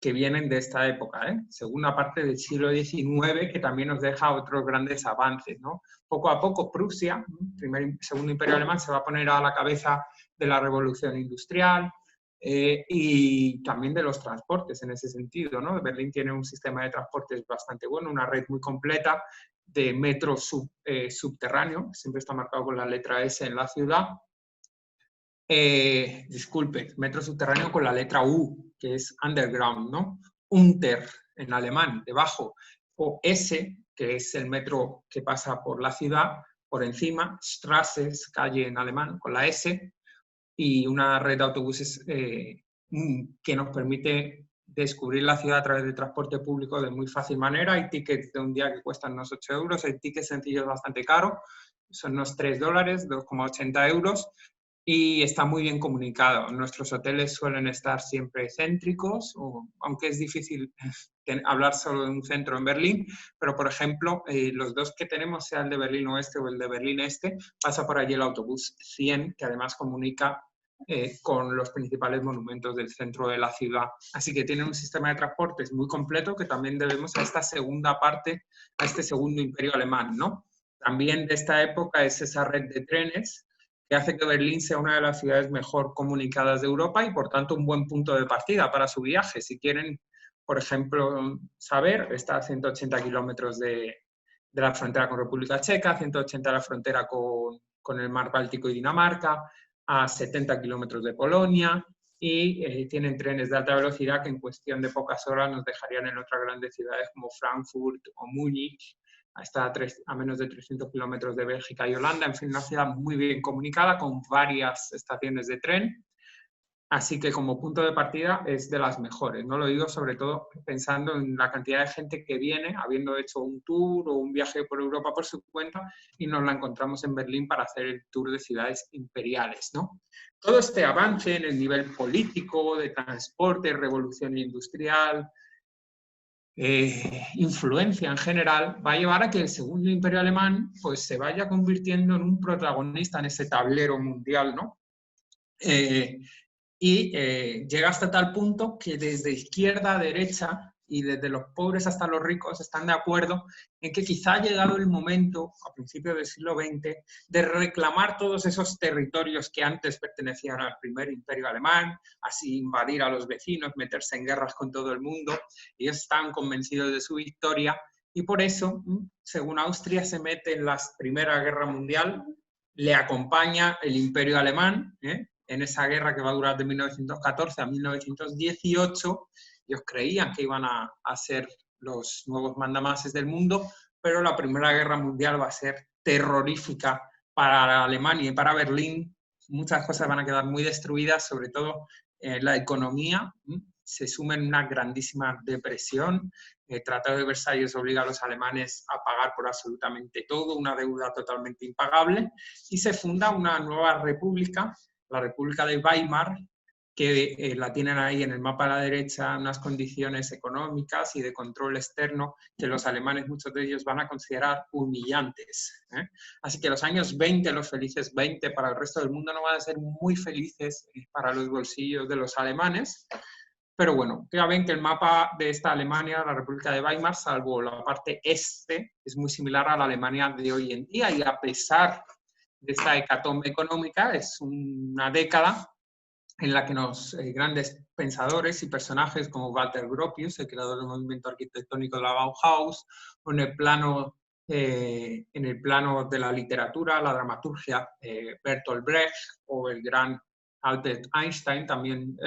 que vienen de esta época, segunda parte del siglo XIX, que también nos deja otros grandes avances, ¿no? Poco a poco Prusia, segundo imperio alemán, se va a poner a la cabeza de la revolución industrial y también de los transportes en ese sentido, ¿no? Berlín tiene un sistema de transportes bastante bueno, una red muy completa de metro subterráneo, siempre está marcado con la letra S en la ciudad. Disculpe, metro subterráneo con la letra U, que es underground, ¿no? Unter en alemán, debajo, o S, que es el metro que pasa por la ciudad, por encima, Straße es calle en alemán, con la S, y una red de autobuses que nos permite descubrir la ciudad a través de transporte público de muy fácil manera. Hay tickets de un día que cuestan unos 8 euros, hay tickets sencillos bastante caros, son unos $3, 2,80 euros, y está muy bien comunicado. Nuestros hoteles suelen estar siempre céntricos, aunque es difícil hablar solo de un centro en Berlín, pero por ejemplo, los dos que tenemos, sea el de Berlín Oeste o el de Berlín Este, pasa por allí el autobús 100, que además comunica con los principales monumentos del centro de la ciudad. Así que tienen un sistema de transportes muy completo que también debemos a esta segunda parte, a este segundo imperio alemán, ¿no? También de esta época es esa red de trenes que hace que Berlín sea una de las ciudades mejor comunicadas de Europa y, por tanto, un buen punto de partida para su viaje. Si quieren, por ejemplo, saber, está a 180 kilómetros de la frontera con República Checa, 180 de la frontera con el mar Báltico y Dinamarca, a 70 kilómetros de Polonia, y tienen trenes de alta velocidad que en cuestión de pocas horas nos dejarían en otras grandes ciudades como Frankfurt o Múnich, a menos de 300 kilómetros de Bélgica y Holanda. En fin, una ciudad muy bien comunicada con varias estaciones de tren. Así que como punto de partida es de las mejores, ¿no? Lo digo sobre todo pensando en la cantidad de gente que viene, habiendo hecho un tour o un viaje por Europa por su cuenta, y nos la encontramos en Berlín para hacer el tour de ciudades imperiales, ¿no? Todo este avance en el nivel político, de transporte, revolución industrial, influencia en general, va a llevar a que el segundo imperio alemán pues, se vaya convirtiendo en un protagonista en ese tablero mundial, ¿no? Llega hasta tal punto que desde izquierda a derecha y desde los pobres hasta los ricos están de acuerdo en que quizá ha llegado el momento, a principios del siglo XX, de reclamar todos esos territorios que antes pertenecían al primer imperio alemán, así invadir a los vecinos, meterse en guerras con todo el mundo. Ellos están convencidos de su victoria y por eso, según Austria se mete en la Primera Guerra Mundial, le acompaña el imperio alemán, en esa guerra que va a durar de 1914 a 1918. Ellos creían que iban a ser los nuevos mandamases del mundo, pero la Primera Guerra Mundial va a ser terrorífica para Alemania y para Berlín. Muchas cosas van a quedar muy destruidas, sobre todo la economía. Se suma en una grandísima depresión. El Tratado de Versalles obliga a los alemanes a pagar por absolutamente todo, una deuda totalmente impagable, y se funda una nueva república, la República de Weimar, que la tienen ahí en el mapa a la derecha, unas condiciones económicas y de control externo que los alemanes, muchos de ellos, van a considerar humillantes. Así que los años 20, los felices 20, para el resto del mundo no van a ser muy felices para los bolsillos de los alemanes. Pero bueno, ya ven que el mapa de esta Alemania, la República de Weimar, salvo la parte este, es muy similar a la Alemania de hoy en día, y a pesar de esta hecatombe económica, es una década en la que los grandes pensadores y personajes como Walter Gropius, el creador del movimiento arquitectónico de la Bauhaus, o en el plano de la literatura, la dramaturgia, Bertolt Brecht, o el gran Albert Einstein, también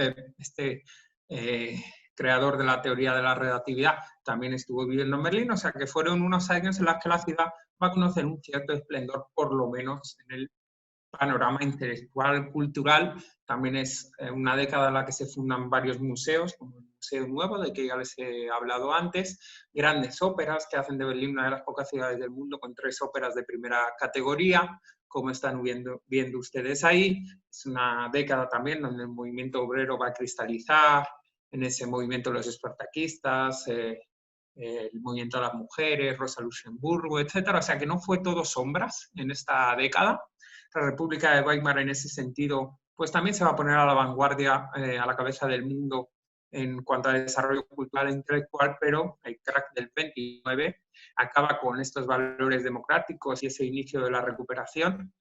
creador de la teoría de la relatividad, también estuvo viviendo en Berlín. O sea que fueron unos años en los que la ciudad va a conocer un cierto esplendor, por lo menos en el panorama intelectual, cultural. También es una década en la que se fundan varios museos, como el Museo Nuevo, de que ya les he hablado antes, grandes óperas que hacen de Berlín una de las pocas ciudades del mundo con 3 óperas de primera categoría, como están viendo ustedes ahí. Es una década también donde el movimiento obrero va a cristalizar, en ese movimiento los espartaquistas, el movimiento de las mujeres, Rosa Luxemburgo, etc. O sea que no fue todo sombras en esta década. La República de Weimar en ese sentido pues también se va a poner a la vanguardia, a la cabeza del mundo en cuanto al desarrollo cultural e intelectual, pero el crack del 29 acaba con estos valores democráticos y ese inicio de la recuperación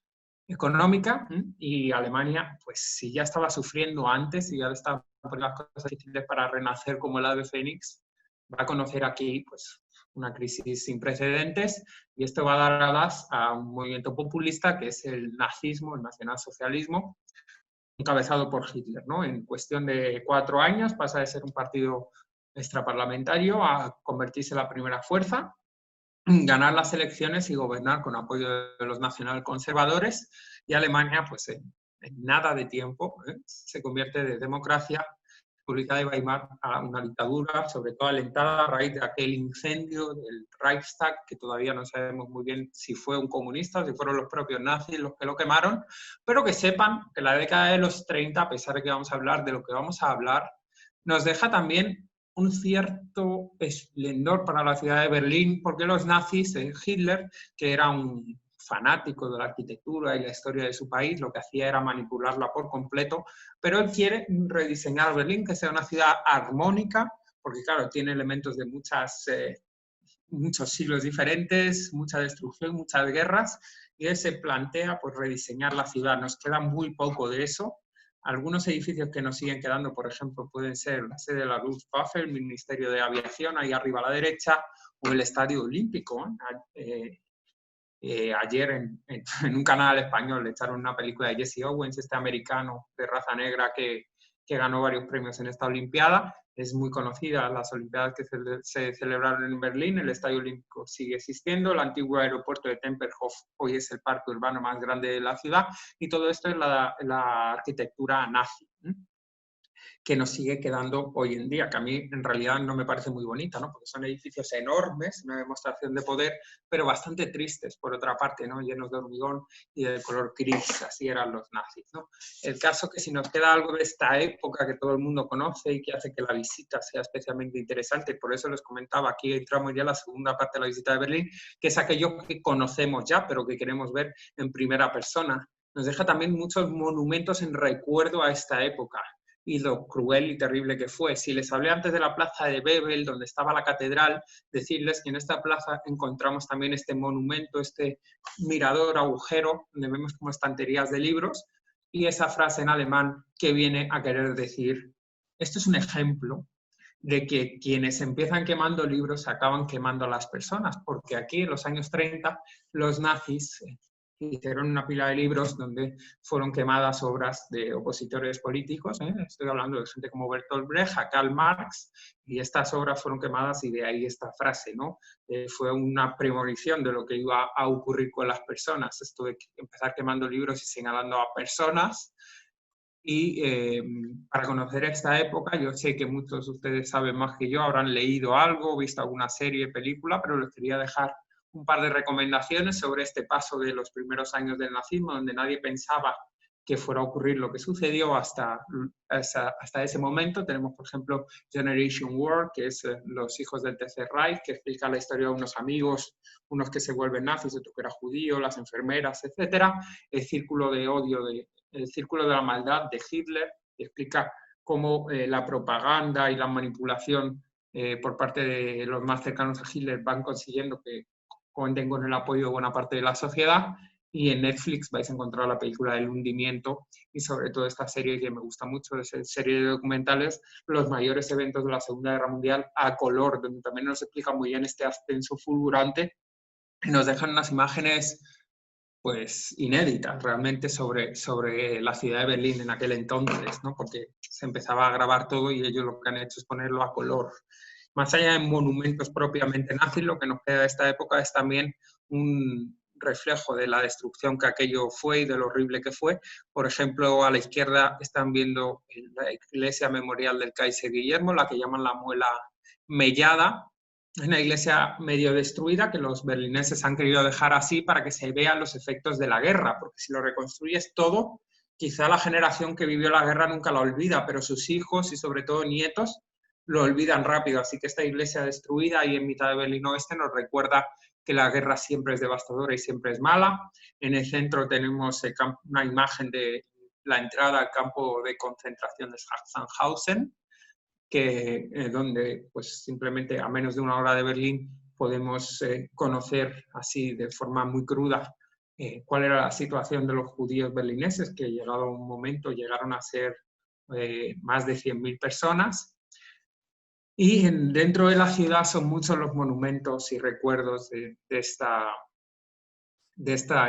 económica, y Alemania, pues si ya estaba sufriendo antes y ya estaba poniendo las cosas difíciles para renacer como el ave fénix, va a conocer aquí pues una crisis sin precedentes, y esto va a dar alas a un movimiento populista que es el nazismo, el nacionalsocialismo, encabezado por Hitler, ¿no? En cuestión de 4 años pasa de ser un partido extraparlamentario a convertirse en la primera fuerza, ganar las elecciones y gobernar con apoyo de los nacionalconservadores, y Alemania, pues en nada de tiempo, se convierte de democracia, República de Weimar, a una dictadura, sobre todo alentada a raíz de aquel incendio del Reichstag, que todavía no sabemos muy bien si fue un comunista o si fueron los propios nazis los que lo quemaron, pero que sepan que la década de los 30, a pesar de que vamos a hablar de lo que vamos a hablar, nos deja también un cierto esplendor para la ciudad de Berlín, porque los nazis, Hitler, que era un fanático de la arquitectura y la historia de su país, lo que hacía era manipularla por completo, pero él quiere rediseñar Berlín, que sea una ciudad armónica, porque claro, tiene elementos de muchos siglos diferentes, mucha destrucción, muchas guerras, y él se plantea pues rediseñar la ciudad. Nos queda muy poco de eso. Algunos edificios que nos siguen quedando, por ejemplo, pueden ser la sede de la Luftwaffe, el Ministerio de Aviación, ahí arriba a la derecha, o el Estadio Olímpico. Ayer en un canal español le echaron una película de Jesse Owens, este americano de raza negra que que ganó varios premios en esta Olimpiada. Es muy conocida las Olimpiadas que se celebraron en Berlín. El Estadio Olímpico sigue existiendo. El antiguo aeropuerto de Tempelhof hoy es el parque urbano más grande de la ciudad. Y todo esto es la arquitectura nazi, que nos sigue quedando hoy en día, que a mí en realidad no me parece muy bonita, ¿no? Porque son edificios enormes, una demostración de poder, pero bastante tristes, por otra parte, ¿no? Llenos de hormigón y de color gris, así eran los nazis, ¿no? El caso que si nos queda algo de esta época que todo el mundo conoce y que hace que la visita sea especialmente interesante, por eso les comentaba, aquí entramos ya en la segunda parte de la visita de Berlín, que es aquello que conocemos ya, pero que queremos ver en primera persona. Nos deja también muchos monumentos en recuerdo a esta época y lo cruel y terrible que fue. Si les hablé antes de la plaza de Bebel, donde estaba la catedral, decirles que en esta plaza encontramos también este monumento, este mirador, agujero, donde vemos como estanterías de libros, y esa frase en alemán que viene a querer decir, esto es un ejemplo de que quienes empiezan quemando libros acaban quemando a las personas, porque aquí en los años 30 los nazis hicieron una pila de libros donde fueron quemadas obras de opositores políticos, estoy hablando de gente como Bertolt Brecht, a Karl Marx, y estas obras fueron quemadas y de ahí esta frase, ¿no? Fue una premonición de lo que iba a ocurrir con las personas, esto de empezar quemando libros y señalando a personas. Y para conocer esta época, yo sé que muchos de ustedes saben más que yo, habrán leído algo, visto alguna serie, película, pero les quería dejar un par de recomendaciones sobre este paso de los primeros años del nazismo, donde nadie pensaba que fuera a ocurrir lo que sucedió hasta ese momento. Tenemos, por ejemplo, Generation War, que es Los hijos del Tercer Reich, que explica la historia de unos amigos, unos que se vuelven nazis, otro que era judío, las enfermeras, etc. El círculo de odio, el círculo de la maldad de Hitler, que explica cómo la propaganda y la manipulación por parte de los más cercanos a Hitler van consiguiendo que cuenten con el apoyo de buena parte de la sociedad. Y en Netflix vais a encontrar la película del hundimiento y sobre todo esta serie que me gusta mucho, es serie de documentales, los mayores eventos de la Segunda Guerra Mundial a color, donde también nos explica muy bien este ascenso fulgurante y nos dejan unas imágenes pues inéditas realmente sobre la ciudad de Berlín en aquel entonces, ¿no? Porque se empezaba a grabar todo y ellos lo que han hecho es ponerlo a color. Más allá de monumentos propiamente nazis, lo que nos queda de esta época es también un reflejo de la destrucción que aquello fue y de lo horrible que fue. Por ejemplo, a la izquierda están viendo la iglesia memorial del Kaiser Guillermo, la que llaman la Muela Mellada. Es una iglesia medio destruida que los berlineses han querido dejar así para que se vean los efectos de la guerra, porque si lo reconstruyes todo, quizá la generación que vivió la guerra nunca la olvida, pero sus hijos y sobre todo nietos lo olvidan rápido. Así que esta iglesia destruida ahí en mitad de Berlín Oeste nos recuerda que la guerra siempre es devastadora y siempre es mala. En el centro tenemos una imagen de la entrada al campo de concentración de Sachsenhausen, donde pues, simplemente a menos de una hora de Berlín podemos conocer así de forma muy cruda cuál era la situación de los judíos berlineses, que llegado a un momento llegaron a ser más de 100.000 personas. Y dentro de la ciudad son muchos los monumentos y recuerdos de esta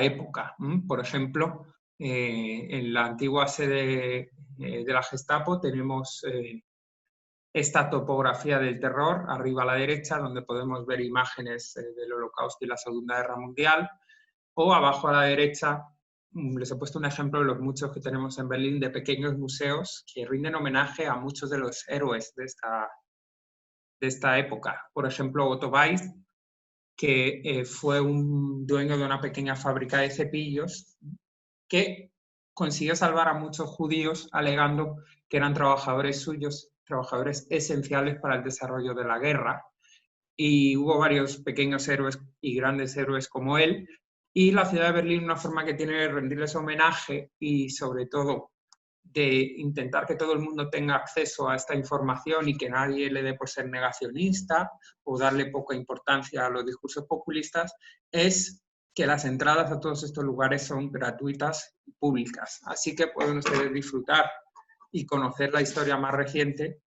época. Por ejemplo, en la antigua sede de la Gestapo tenemos esta topografía del terror, arriba a la derecha, donde podemos ver imágenes del Holocausto y la Segunda Guerra Mundial, o abajo a la derecha les he puesto un ejemplo de los muchos que tenemos en Berlín, de pequeños museos que rinden homenaje a muchos de los héroes de esta época. Por ejemplo, Otto Weiss, que fue un dueño de una pequeña fábrica de cepillos que consiguió salvar a muchos judíos alegando que eran trabajadores suyos, trabajadores esenciales para el desarrollo de la guerra. Y hubo varios pequeños héroes y grandes héroes como él. Y la ciudad de Berlín, una forma que tiene de rendirles homenaje y sobre todo de intentar que todo el mundo tenga acceso a esta información y que nadie le dé por ser negacionista o darle poca importancia a los discursos populistas, es que las entradas a todos estos lugares son gratuitas y públicas. Así que pueden ustedes disfrutar y conocer la historia más reciente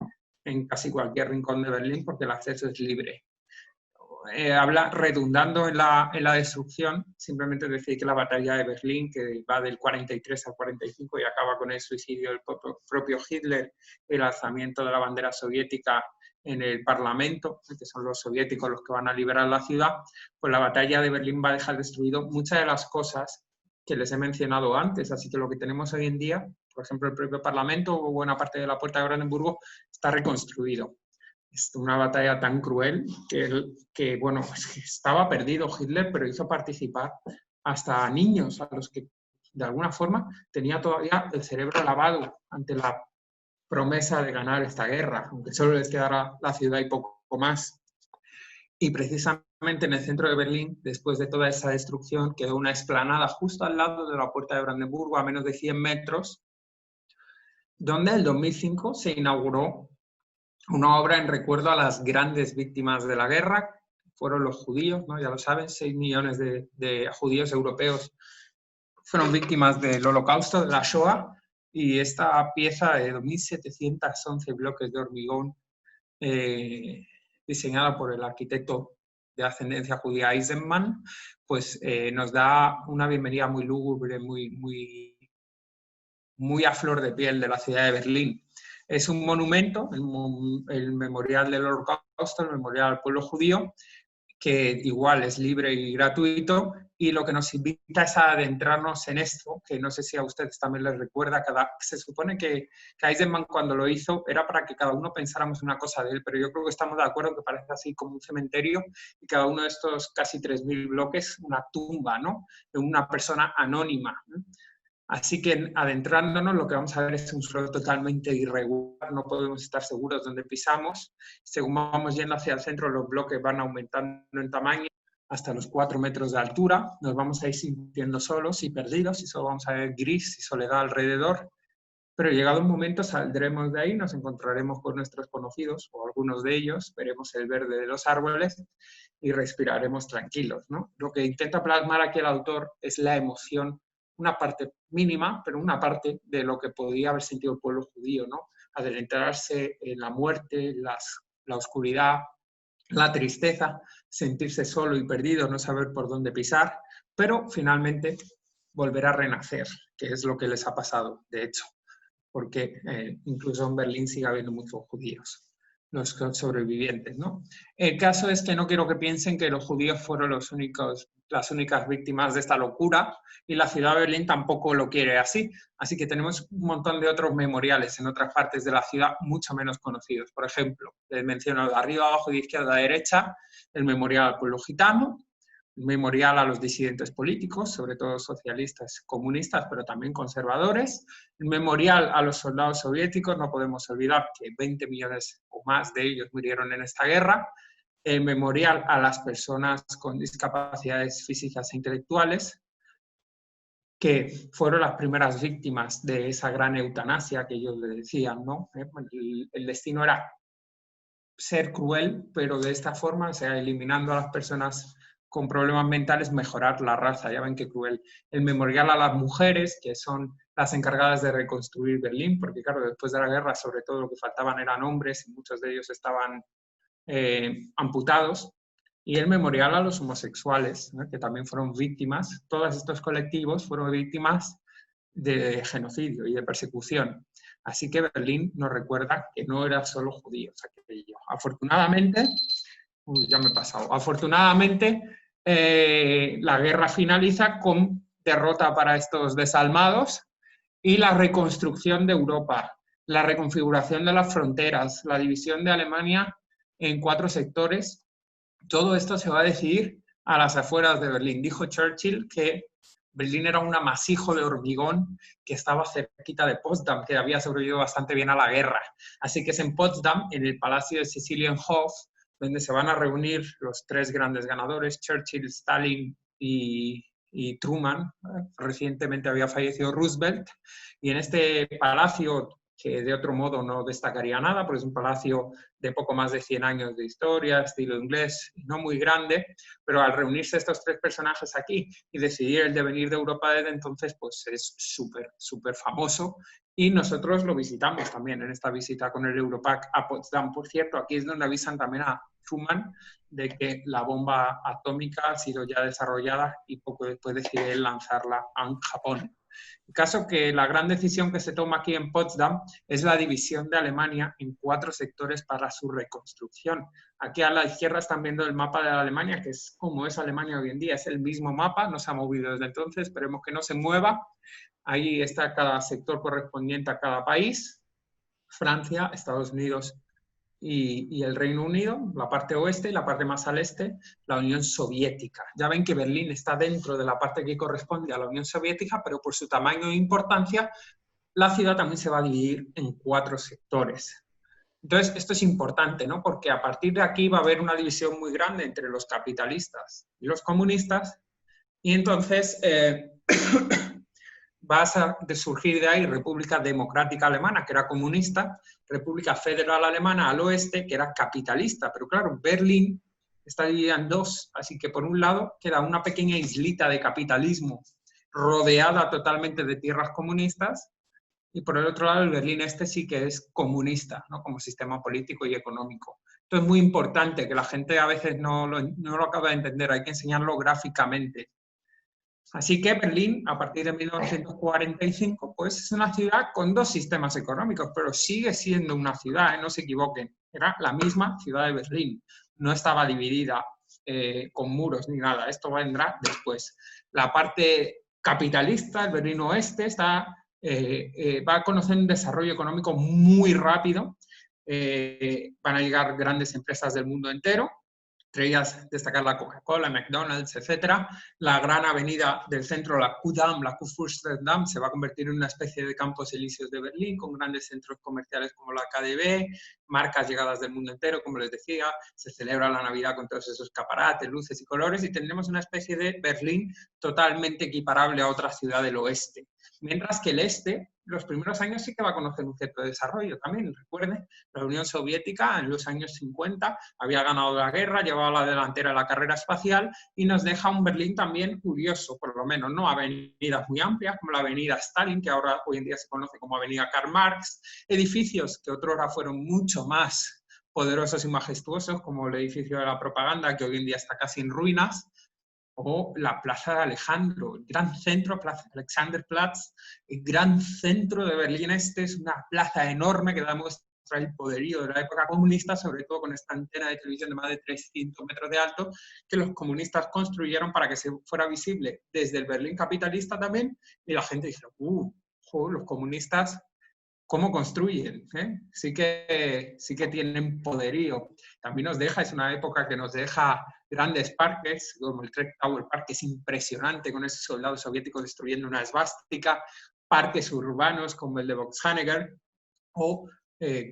en casi cualquier rincón de Berlín porque el acceso es libre. redundando en la destrucción, simplemente decir que la batalla de Berlín, que va del 43 al 45 y acaba con el suicidio del propio Hitler y el alzamiento de la bandera soviética en el Parlamento, que son los soviéticos los que van a liberar la ciudad, pues la batalla de Berlín va a dejar destruido muchas de las cosas que les he mencionado antes. Así que lo que tenemos hoy en día, por ejemplo, el propio Parlamento o buena parte de la Puerta de Brandenburgo, está reconstruido. Es una batalla tan cruel que bueno, estaba perdido Hitler, pero hizo participar hasta niños a los que de alguna forma tenía todavía el cerebro lavado ante la promesa de ganar esta guerra, aunque solo les quedara la ciudad y poco más. Y precisamente en el centro de Berlín, después de toda esa destrucción, quedó una explanada justo al lado de la Puerta de Brandenburgo, a menos de 100 metros, donde en el 2005 se inauguró una obra en recuerdo a las grandes víctimas de la guerra, fueron los judíos, ¿no? Ya lo saben, 6 millones de judíos europeos fueron víctimas del Holocausto, de la Shoah, y esta pieza de 2.711 bloques de hormigón, diseñada por el arquitecto de ascendencia judía Eisenman, pues nos da una bienvenida muy lúgubre, muy a flor de piel de la ciudad de Berlín. Es un monumento, el memorial del Holocausto, el memorial al pueblo judío, que igual es libre y gratuito, y lo que nos invita es a adentrarnos en esto, que no sé si a ustedes también les recuerda, se supone que Eisenman cuando lo hizo era para que cada uno pensáramos una cosa de él, pero yo creo que estamos de acuerdo que parece así como un cementerio, y cada uno de estos casi 3.000 bloques, una tumba, ¿no? De una persona anónima, ¿no? Así que adentrándonos, lo que vamos a ver es un suelo totalmente irregular, no podemos estar seguros dónde pisamos. Según vamos yendo hacia el centro, los bloques van aumentando en tamaño hasta los 4 metros de altura. Nos vamos a ir sintiendo solos y perdidos, y solo vamos a ver gris y soledad alrededor. Pero llegado un momento saldremos de ahí, nos encontraremos con nuestros conocidos, o algunos de ellos, veremos el verde de los árboles y respiraremos tranquilos, ¿no? Lo que intenta plasmar aquí el autor es la emoción, una parte mínima, pero una parte de lo que podía haber sentido el pueblo judío, ¿no? Adentrarse en la muerte, la oscuridad, la tristeza, sentirse solo y perdido, no saber por dónde pisar, pero finalmente volver a renacer, que es lo que les ha pasado, de hecho, porque incluso en Berlín sigue habiendo muchos judíos, los sobrevivientes, ¿no? El caso es que no quiero que piensen que los judíos fueron las únicas víctimas de esta locura, y la ciudad de Berlín tampoco lo quiere así. Así que tenemos un montón de otros memoriales en otras partes de la ciudad mucho menos conocidos. Por ejemplo, les menciono de arriba abajo, de izquierda a derecha, el memorial al pueblo gitano, el memorial a los disidentes políticos, sobre todo socialistas, comunistas, pero también conservadores, el memorial a los soldados soviéticos, no podemos olvidar que 20 millones o más de ellos murieron en esta guerra, el memorial a las personas con discapacidades físicas e intelectuales, que fueron las primeras víctimas de esa gran eutanasia que ellos le decían, ¿no? El destino era ser cruel, pero de esta forma, o sea, eliminando a las personas con problemas mentales, mejorar la raza. Ya ven qué cruel. El memorial a las mujeres, que son las encargadas de reconstruir Berlín, porque claro, después de la guerra, sobre todo lo que faltaban eran hombres, y muchos de ellos estaban amputados. Y el memorial a los homosexuales, ¿no? Que también fueron víctimas. Todos estos colectivos fueron víctimas de genocidio y de persecución. Así que Berlín nos recuerda que no era solo judíos aquello. Afortunadamente, ya me he pasado, afortunadamente la guerra finaliza con derrota para estos desalmados y la reconstrucción de Europa, la reconfiguración de las fronteras, la división de Alemania en 4 sectores. Todo esto se va a decidir a las afueras de Berlín. Dijo Churchill que Berlín era un amasijo de hormigón que estaba cerquita de Potsdam, que había sobrevivido bastante bien a la guerra. Así que es en Potsdam, en el Palacio de Sicilienhof, donde se van a reunir los 3 grandes ganadores, Churchill, Stalin y Truman. Recientemente había fallecido Roosevelt. Y en este palacio, que de otro modo no destacaría nada, porque es un palacio de poco más de 100 años de historia, estilo inglés, no muy grande, pero al reunirse estos 3 personajes aquí y decidir el devenir de Europa desde entonces, pues es súper famoso, Y nosotros lo visitamos también en esta visita con el Europac a Potsdam. Por cierto, aquí es donde avisan también a Truman de que la bomba atómica ha sido ya desarrollada y poco después decide lanzarla en Japón. El caso que la gran decisión que se toma aquí en Potsdam es la división de Alemania en 4 sectores para su reconstrucción. Aquí a la izquierda están viendo el mapa de Alemania, que es como es Alemania hoy en día. Es el mismo mapa, no se ha movido desde entonces, esperemos que no se mueva. Ahí está cada sector correspondiente a cada país. Francia, Estados Unidos y el Reino Unido, la parte oeste, y la parte más al este, la Unión Soviética. Ya ven que Berlín está dentro de la parte que corresponde a la Unión Soviética, pero por su tamaño e importancia, la ciudad también se va a dividir en 4 sectores. Entonces, esto es importante, ¿no? Porque a partir de aquí va a haber una división muy grande entre los capitalistas y los comunistas, y entonces va a surgir de ahí República Democrática Alemana, que era comunista, República Federal Alemana al oeste, que era capitalista. Pero claro, Berlín está dividida en 2, así que por un lado queda una pequeña islita de capitalismo rodeada totalmente de tierras comunistas, y por el otro lado el Berlín este sí que es comunista, ¿no? Como sistema político y económico. Esto es muy importante, que la gente a veces no lo acaba de entender, hay que enseñarlo gráficamente. Así que Berlín, a partir de 1945, pues es una ciudad con 2 sistemas económicos, pero sigue siendo una ciudad, no se equivoquen. Era la misma ciudad de Berlín, no estaba dividida con muros ni nada, esto vendrá después. La parte capitalista, el Berlín Oeste, va a conocer un desarrollo económico muy rápido, van a llegar grandes empresas del mundo entero, entre ellas destacar la Coca-Cola, McDonald's, etc. La gran avenida del centro, la Kudamm, la Kurfürstendamm, se va a convertir en una especie de campos elíseos de Berlín, con grandes centros comerciales como la KDB, marcas llegadas del mundo entero, como les decía, se celebra la Navidad con todos esos escaparates, luces y colores, y tendremos una especie de Berlín totalmente equiparable a otra ciudad del oeste. Mientras que el este, los primeros años sí que va a conocer un cierto desarrollo también. Recuerden, la Unión Soviética en los años 50 había ganado la guerra, llevaba a la delantera la carrera espacial y nos deja un Berlín también curioso, por lo menos, ¿no? Avenidas muy amplias, como la avenida Stalin, que ahora hoy en día se conoce como avenida Karl Marx, edificios que otrora fueron mucho más poderosos y majestuosos, como el edificio de la propaganda, que hoy en día está casi en ruinas, o la Plaza de Alejandro, el gran centro, Plaza Alexanderplatz, el gran centro de Berlín Este, es una plaza enorme que da muestra el poderío de la época comunista, sobre todo con esta antena de televisión de más de 300 metros de alto, que los comunistas construyeron para que se fuera visible desde el Berlín capitalista también, y la gente dice, los comunistas, ¿cómo construyen? Sí que tienen poderío. También nos deja, es una época que nos deja grandes parques, como el Trek Tower Park, que es impresionante, con esos soldados soviéticos destruyendo una esvástica, parques urbanos como el de Volkswagen, o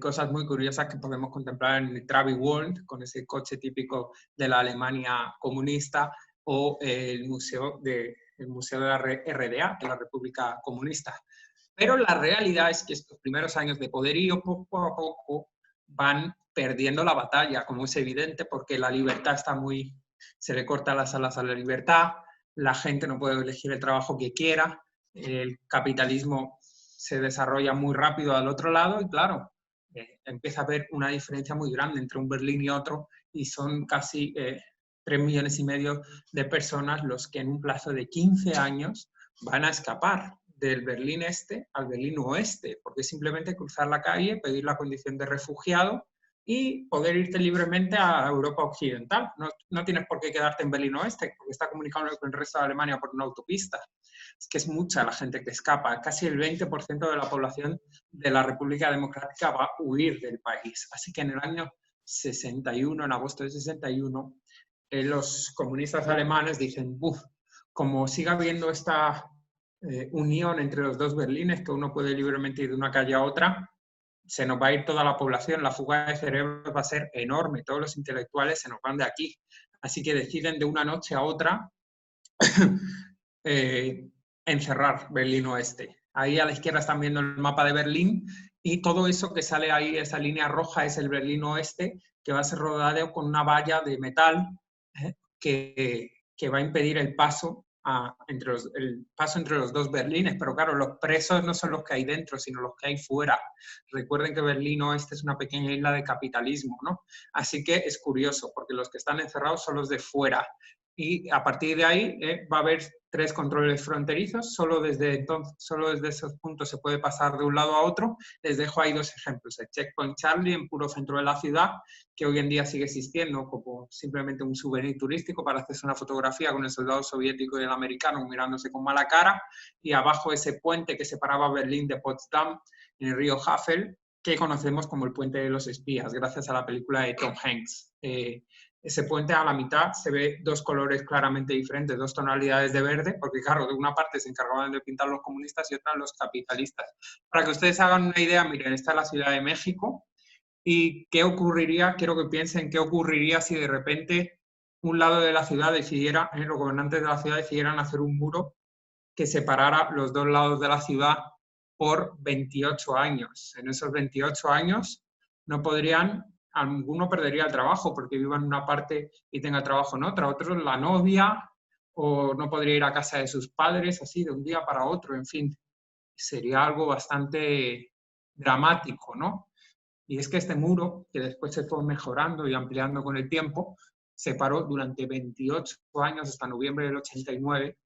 cosas muy curiosas que podemos contemplar en el Trabi World, con ese coche típico de la Alemania comunista, o el museo de la RDA, de la República Comunista. Pero la realidad es que estos primeros años de poderío poco a poco van perdiendo la batalla, como es evidente, porque la libertad se le corta las alas a la libertad, la gente no puede elegir el trabajo que quiera, el capitalismo se desarrolla muy rápido al otro lado y claro, empieza a haber una diferencia muy grande entre un Berlín y otro, y son casi 3,5 millones de personas los que en un plazo de 15 años van a escapar del Berlín Este al Berlín Oeste, porque simplemente cruzar la calle, pedir la condición de refugiado y poder irte libremente a Europa Occidental. No tienes por qué quedarte en Berlín Oeste, porque está comunicado con el resto de Alemania por una autopista. Es que es mucha la gente que escapa. Casi el 20% de la población de la República Democrática va a huir del país. Así que en el año 61, en agosto de 61, los comunistas alemanes dicen, como siga habiendo esta unión entre los 2 Berlines, que uno puede libremente ir de una calle a otra, se nos va a ir toda la población, la fuga de cerebros va a ser enorme, todos los intelectuales se nos van de aquí. Así que deciden de una noche a otra encerrar Berlín Oeste. Ahí a la izquierda están viendo el mapa de Berlín y todo eso que sale ahí, esa línea roja, es el Berlín Oeste, que va a ser rodeado con una valla de metal que va a impedir el paso el paso entre los dos Berlines, pero claro, los presos no son los que hay dentro, sino los que hay fuera. Recuerden que Berlín Oeste es una pequeña isla de capitalismo, ¿no? Así que es curioso, porque los que están encerrados son los de fuera. Y a partir de ahí va a haber 3 controles fronterizos, solo desde esos puntos se puede pasar de un lado a otro. Les dejo ahí 2 ejemplos, el Checkpoint Charlie en puro centro de la ciudad, que hoy en día sigue existiendo como simplemente un souvenir turístico para hacerse una fotografía con el soldado soviético y el americano mirándose con mala cara, y abajo ese puente que separaba Berlín de Potsdam en el río Havel, que conocemos como el puente de los espías, gracias a la película de Tom Hanks. Ese puente a la mitad se ve 2 colores claramente diferentes, 2 tonalidades de verde, porque claro, de una parte se encargaban de pintar los comunistas y otra los capitalistas. Para que ustedes hagan una idea, miren, esta es la Ciudad de México, y qué ocurriría, quiero que piensen qué ocurriría si de repente un lado de la ciudad decidiera, los gobernantes de la ciudad decidieran hacer un muro que separara los 2 lados de la ciudad por 28 años. En esos 28 años no podrían, alguno perdería el trabajo porque viva en una parte y tenga trabajo en otra, otro la novia, o no podría ir a casa de sus padres así de un día para otro, en fin, sería algo bastante dramático, ¿no? Y es que este muro, que después se fue mejorando y ampliando con el tiempo, separó durante 28 años, hasta noviembre del 89,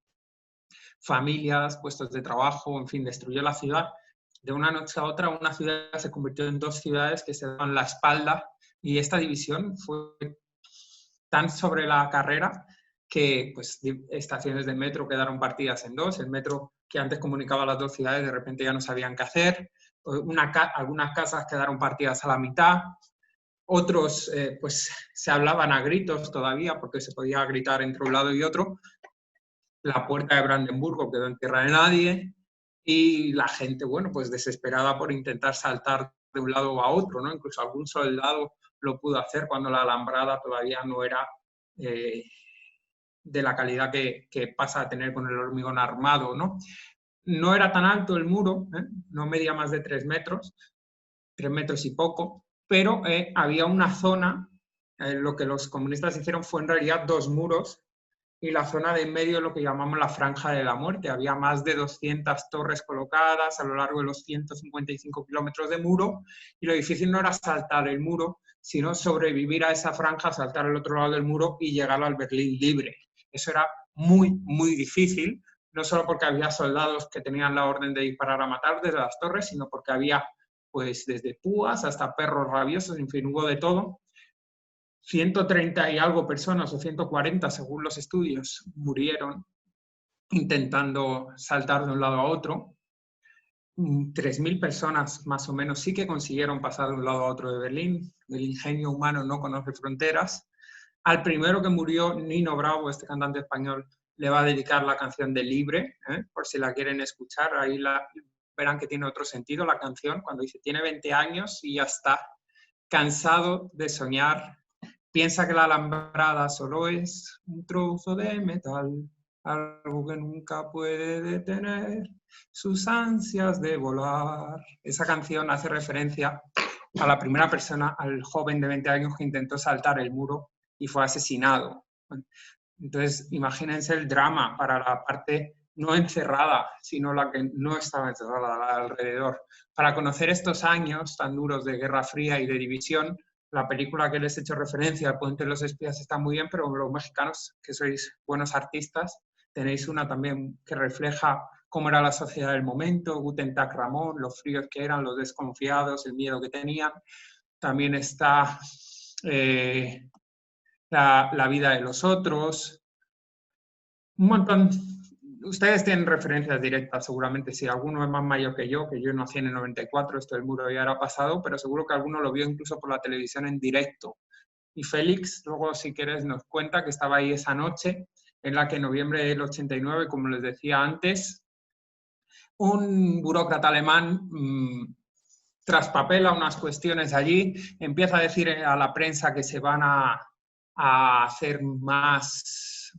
familias, puestos de trabajo, en fin, destruyó la ciudad. De una noche a otra, una ciudad se convirtió en 2 ciudades que se daban la espalda, y esta división fue tan sobre la carrera que pues, estaciones de metro quedaron partidas en 2, el metro que antes comunicaba las 2 ciudades de repente ya no sabían qué hacer, algunas casas quedaron partidas a la mitad, otros pues se hablaban a gritos todavía porque se podía gritar entre un lado y otro, la puerta de Brandenburgo quedó en tierra de nadie, y la gente, bueno, pues desesperada por intentar saltar de un lado a otro, ¿no? Incluso algún soldado lo pudo hacer cuando la alambrada todavía no era de la calidad que pasa a tener con el hormigón armado, ¿no? No era tan alto el muro, no medía más de 3 metros, 3 metros y poco, pero había una zona, lo que los comunistas hicieron fue en realidad 2 muros, y la zona de en medio es lo que llamamos la franja de la muerte. Había más de 200 torres colocadas a lo largo de los 155 kilómetros de muro, y lo difícil no era saltar el muro, sino sobrevivir a esa franja, saltar al otro lado del muro y llegar al Berlín libre. Eso era muy, muy difícil, no solo porque había soldados que tenían la orden de disparar a matar desde las torres, sino porque había, pues, desde púas hasta perros rabiosos, en fin, hubo de todo. 130 y algo personas, o 140 según los estudios, murieron intentando saltar de un lado a otro. 3.000 personas más o menos sí que consiguieron pasar de un lado a otro de Berlín. El ingenio humano no conoce fronteras. Al primero que murió, Nino Bravo, este cantante español, le va a dedicar la canción de Libre, por si la quieren escuchar. Ahí verán que tiene otro sentido la canción, cuando dice, tiene 20 años y ya está cansado de soñar. Piensa que la alambrada solo es un trozo de metal, algo que nunca puede detener sus ansias de volar. Esa canción hace referencia a la primera persona, al joven de 20 años que intentó saltar el muro y fue asesinado. Entonces, imagínense el drama para la parte no encerrada, sino la que no estaba encerrada, la de alrededor. Para conocer estos años tan duros de Guerra Fría y de división, la película que les he hecho referencia, El puente de los espías, está muy bien, pero los mexicanos, que sois buenos artistas, tenéis una también que refleja cómo era la sociedad del momento, Guten Tag Ramón, los fríos que eran, los desconfiados, el miedo que tenían. También está la vida de los otros. Un montón. Ustedes tienen referencias directas, seguramente. Si alguno es más mayor que yo nací en el 94, esto del muro ya era pasado, pero seguro que alguno lo vio incluso por la televisión en directo. Y Félix, luego si quieres, nos cuenta que estaba ahí esa noche, en la que en noviembre del 89, como les decía antes, un burócrata alemán traspapela unas cuestiones allí, empieza a decir a la prensa que se van a hacer más,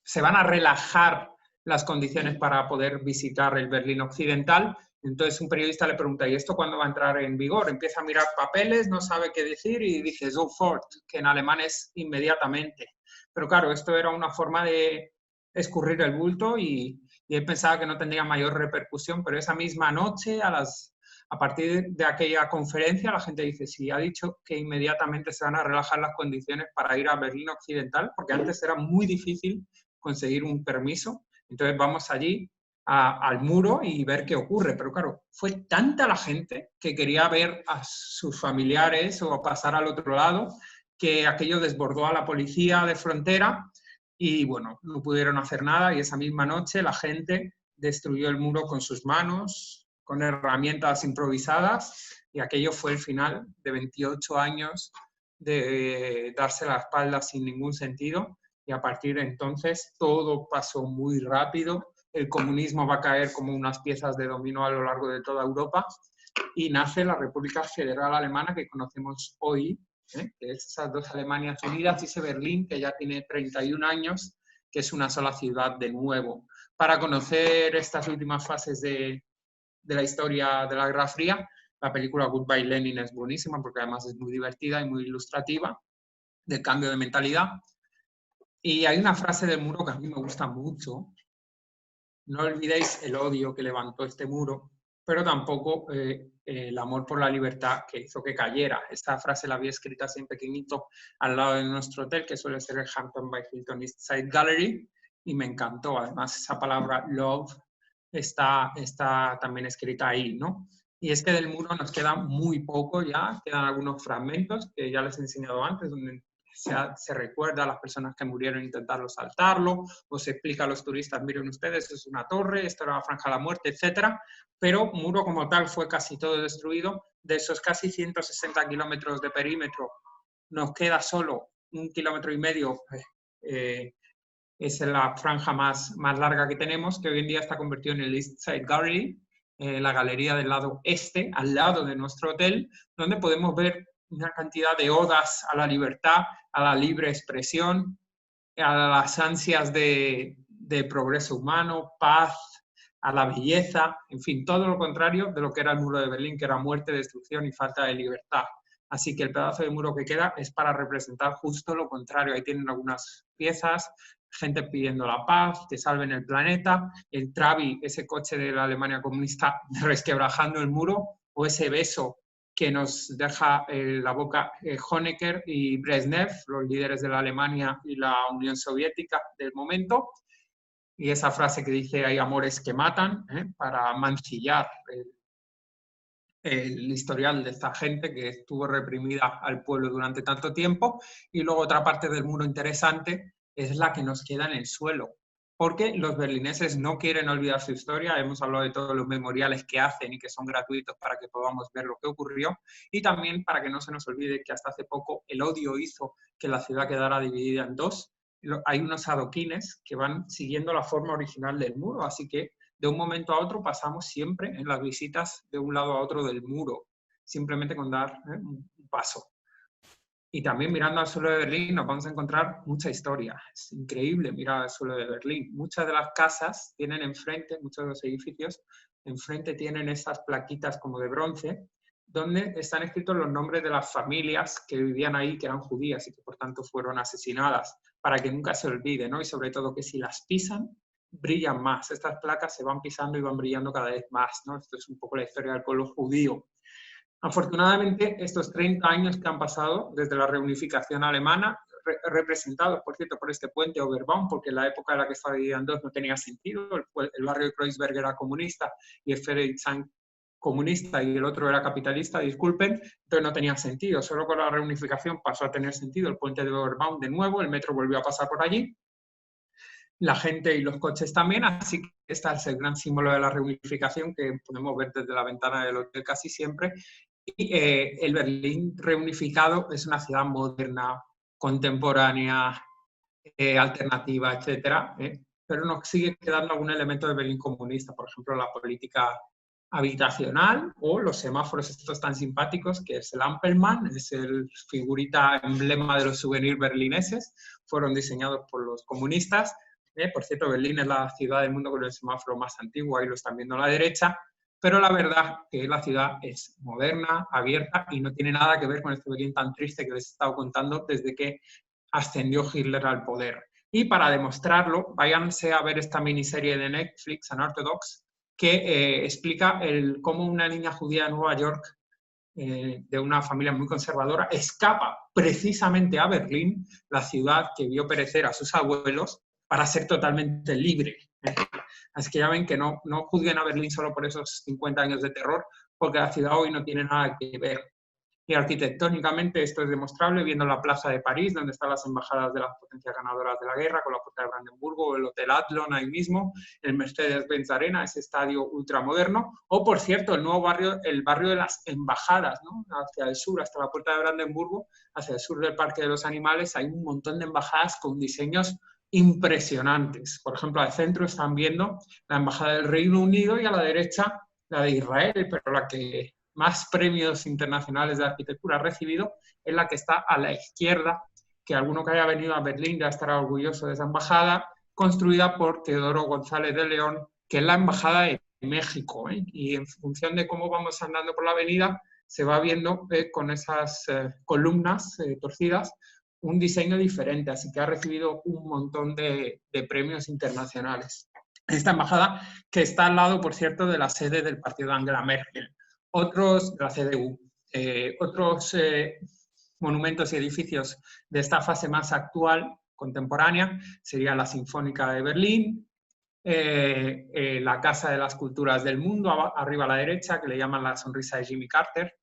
se van a relajar las condiciones para poder visitar el Berlín Occidental. Entonces un periodista le pregunta, ¿y esto cuándo va a entrar en vigor? Empieza a mirar papeles, no sabe qué decir y dice sofort, que en alemán es inmediatamente. Pero claro, esto era una forma de escurrir el bulto y él pensaba que no tendría mayor repercusión, pero esa misma noche, a partir de aquella conferencia, la gente dice, sí, ha dicho que inmediatamente se van a relajar las condiciones para ir a Berlín Occidental, porque antes era muy difícil conseguir un permiso. Entonces vamos allí al muro y ver qué ocurre. Pero claro, fue tanta la gente que quería ver a sus familiares o pasar al otro lado, que aquello desbordó a la policía de frontera y bueno, no pudieron hacer nada y esa misma noche la gente destruyó el muro con sus manos, con herramientas improvisadas y aquello fue el final de 28 años de darse la espalda sin ningún sentido y a partir de entonces todo pasó muy rápido. El comunismo va a caer como unas piezas de dominó a lo largo de toda Europa y nace la República Federal Alemana que conocemos hoy, que es esas dos Alemanias unidas y ese Berlín que ya tiene 31 años, que es una sola ciudad de nuevo. Para conocer estas últimas fases de la historia de la Guerra Fría, la película Goodbye Lenin es buenísima porque además es muy divertida y muy ilustrativa del cambio de mentalidad. Y hay una frase del muro que a mí me gusta mucho. No olvidéis el odio que levantó este muro, pero tampoco el amor por la libertad que hizo que cayera. Esta frase la había escrita así en pequeñito al lado de nuestro hotel, que suele ser el Hampton by Hilton East Side Gallery, y me encantó. Además, esa palabra love está también escrita ahí, ¿no? Y es que del muro nos queda muy poco ya, quedan algunos fragmentos que ya les he enseñado antes, donde se recuerda a las personas que murieron intentando saltarlo, o se explica a los turistas, miren ustedes, es una torre, esto era la Franja de la Muerte, etc. Pero muro como tal fue casi todo destruido. De esos casi 160 kilómetros de perímetro, nos queda solo 1,5 kilómetros, es la franja más larga que tenemos, que hoy en día está convertido en el East Side Gallery, la galería del lado este, al lado de nuestro hotel, donde podemos ver una cantidad de odas a la libertad, a la libre expresión, a las ansias de progreso humano, paz, a la belleza, en fin, todo lo contrario de lo que era el muro de Berlín, que era muerte, destrucción y falta de libertad. Así que el pedazo de muro que queda es para representar justo lo contrario. Ahí tienen algunas piezas, gente pidiendo la paz, que salven el planeta, el Trabi, ese coche de la Alemania comunista resquebrajando el muro, o ese beso que nos deja la boca Honecker y Brezhnev, los líderes de la Alemania y la Unión Soviética del momento, y esa frase que dice hay amores que matan, para mancillar el historial de esta gente que estuvo reprimida al pueblo durante tanto tiempo. Y luego otra parte del muro interesante es la que nos queda en el suelo, porque los berlineses no quieren olvidar su historia. Hemos hablado de todos los memoriales que hacen y que son gratuitos para que podamos ver lo que ocurrió, y también para que no se nos olvide que hasta hace poco el odio hizo que la ciudad quedara dividida en dos. Hay unos adoquines que van siguiendo la forma original del muro, así que de un momento a otro pasamos siempre en las visitas de un lado a otro del muro, simplemente con dar un paso. Y también mirando al suelo de Berlín nos vamos a encontrar mucha historia. Es increíble mirar al suelo de Berlín. Muchas de las casas tienen enfrente, muchos de los edificios, enfrente tienen esas plaquitas como de bronce, donde están escritos los nombres de las familias que vivían ahí, que eran judías y que por tanto fueron asesinadas, para que nunca se olvide, ¿no? Y sobre todo que si las pisan, brillan más. Estas placas se van pisando y van brillando cada vez más, ¿no? Esto es un poco la historia del pueblo judío. Afortunadamente, estos 30 años que han pasado desde la reunificación alemana, representados, por cierto, por este puente Oberbaum, porque en la época en la que estaba dividida en dos no tenía sentido, el barrio de Kreuzberg era comunista y el Friedrichshain comunista y el otro era capitalista, disculpen, entonces no tenía sentido. Solo con la reunificación pasó a tener sentido el puente de Oberbaum de nuevo, el metro volvió a pasar por allí, la gente y los coches también, así que este es el gran símbolo de la reunificación que podemos ver desde la ventana del hotel casi siempre. Y el Berlín reunificado es una ciudad moderna, contemporánea, alternativa, etcétera, pero nos sigue quedando algún elemento de Berlín comunista, por ejemplo, la política habitacional o los semáforos estos tan simpáticos, que es el Ampelmann, es el figurita emblema de los souvenirs berlineses, fueron diseñados por los comunistas. Por cierto, Berlín es la ciudad del mundo con el semáforo más antiguo, ahí lo están viendo a la derecha, pero la verdad que la ciudad es moderna, abierta y no tiene nada que ver con este Berlín tan triste que les he estado contando desde que ascendió Hitler al poder. Y para demostrarlo, váyanse a ver esta miniserie de Netflix, Unorthodox, que explica cómo una niña judía de Nueva York, de una familia muy conservadora, escapa precisamente a Berlín, la ciudad que vio perecer a sus abuelos, para ser totalmente libre. Así que ya ven que no juzguen a Berlín solo por esos 50 años de terror, porque la ciudad hoy no tiene nada que ver. Y arquitectónicamente esto es demostrable viendo la plaza de París, donde están las embajadas de las potencias ganadoras de la guerra, con la puerta de Brandenburgo, el Hotel Adlon ahí mismo, el Mercedes-Benz Arena, ese estadio ultramoderno, o por cierto, el nuevo barrio, el barrio de las embajadas, ¿no? Hacia el sur, hasta la puerta de Brandenburgo, hacia el sur del Parque de los Animales, hay un montón de embajadas con diseños impresionantes. Por ejemplo, al centro están viendo la embajada del Reino Unido y a la derecha la de Israel, pero la que más premios internacionales de arquitectura ha recibido es la que está a la izquierda, que alguno que haya venido a Berlín ya estará orgulloso de esa embajada, construida por Teodoro González de León, que es la embajada de México, ¿eh? Y en función de cómo vamos andando por la avenida, se va viendo con esas columnas torcidas un diseño diferente, así que ha recibido un montón de premios internacionales. Esta embajada que está al lado, por cierto, de la sede del partido de Angela Merkel. Otros, de la CDU, otros monumentos y edificios de esta fase más actual, contemporánea, sería la Sinfónica de Berlín, la Casa de las Culturas del Mundo, arriba a la derecha, que le llaman la sonrisa de Jimmy Carter,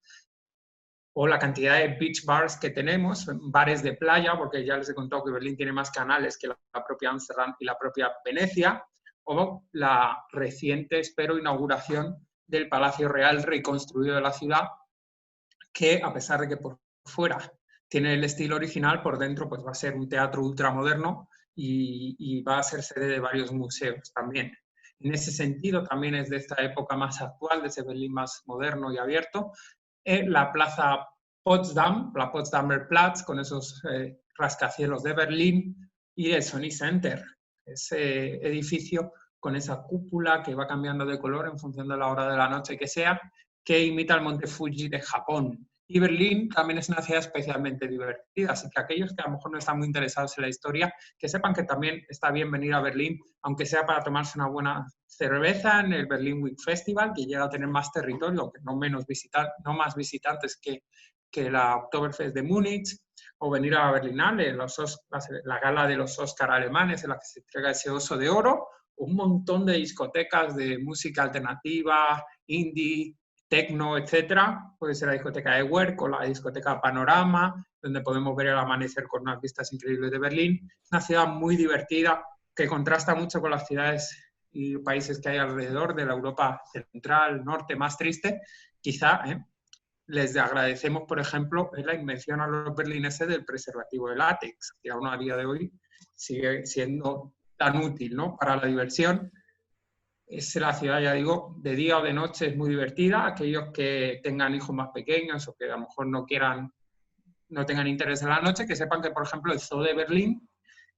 o la cantidad de beach bars que tenemos, bares de playa, porque ya les he contado que Berlín tiene más canales que la propia Ámsterdam y la propia Venecia, o la reciente, espero, inauguración del Palacio Real reconstruido de la ciudad, que a pesar de que por fuera tiene el estilo original, por dentro pues va a ser un teatro ultramoderno y va a ser sede de varios museos también. En ese sentido también es de esta época más actual, de ese Berlín más moderno y abierto, la Plaza Potsdam, la Potsdamer Platz, con esos rascacielos de Berlín, y el Sony Center, ese edificio con esa cúpula que va cambiando de color en función de la hora de la noche que sea, que imita el monte Fuji de Japón. Y Berlín también es una ciudad especialmente divertida, así que aquellos que a lo mejor no están muy interesados en la historia, que sepan que también está bien venir a Berlín, aunque sea para tomarse una buena cerveza en el Berlin Week Festival, que llega a tener más territorio, aunque no más visitantes que la Oktoberfest de Múnich, o venir a Berlinale, la gala de los Oscar alemanes, en la que se entrega ese oso de oro, un montón de discotecas de música alternativa, indie, techno, etcétera. Puede ser la discoteca de Werk o la discoteca Panorama, donde podemos ver el amanecer con unas vistas increíbles de Berlín. Es una ciudad muy divertida que contrasta mucho con las ciudades y países que hay alrededor de la Europa central, norte, más triste. Quizá les agradecemos, por ejemplo, la invención a los berlineses del preservativo de látex, que aún a día de hoy sigue siendo tan útil, ¿no?, para la diversión. Es la ciudad, ya digo, de día o de noche es muy divertida. Aquellos que tengan hijos más pequeños o que a lo mejor no tengan interés en la noche, que sepan que, por ejemplo, el Zoo de Berlín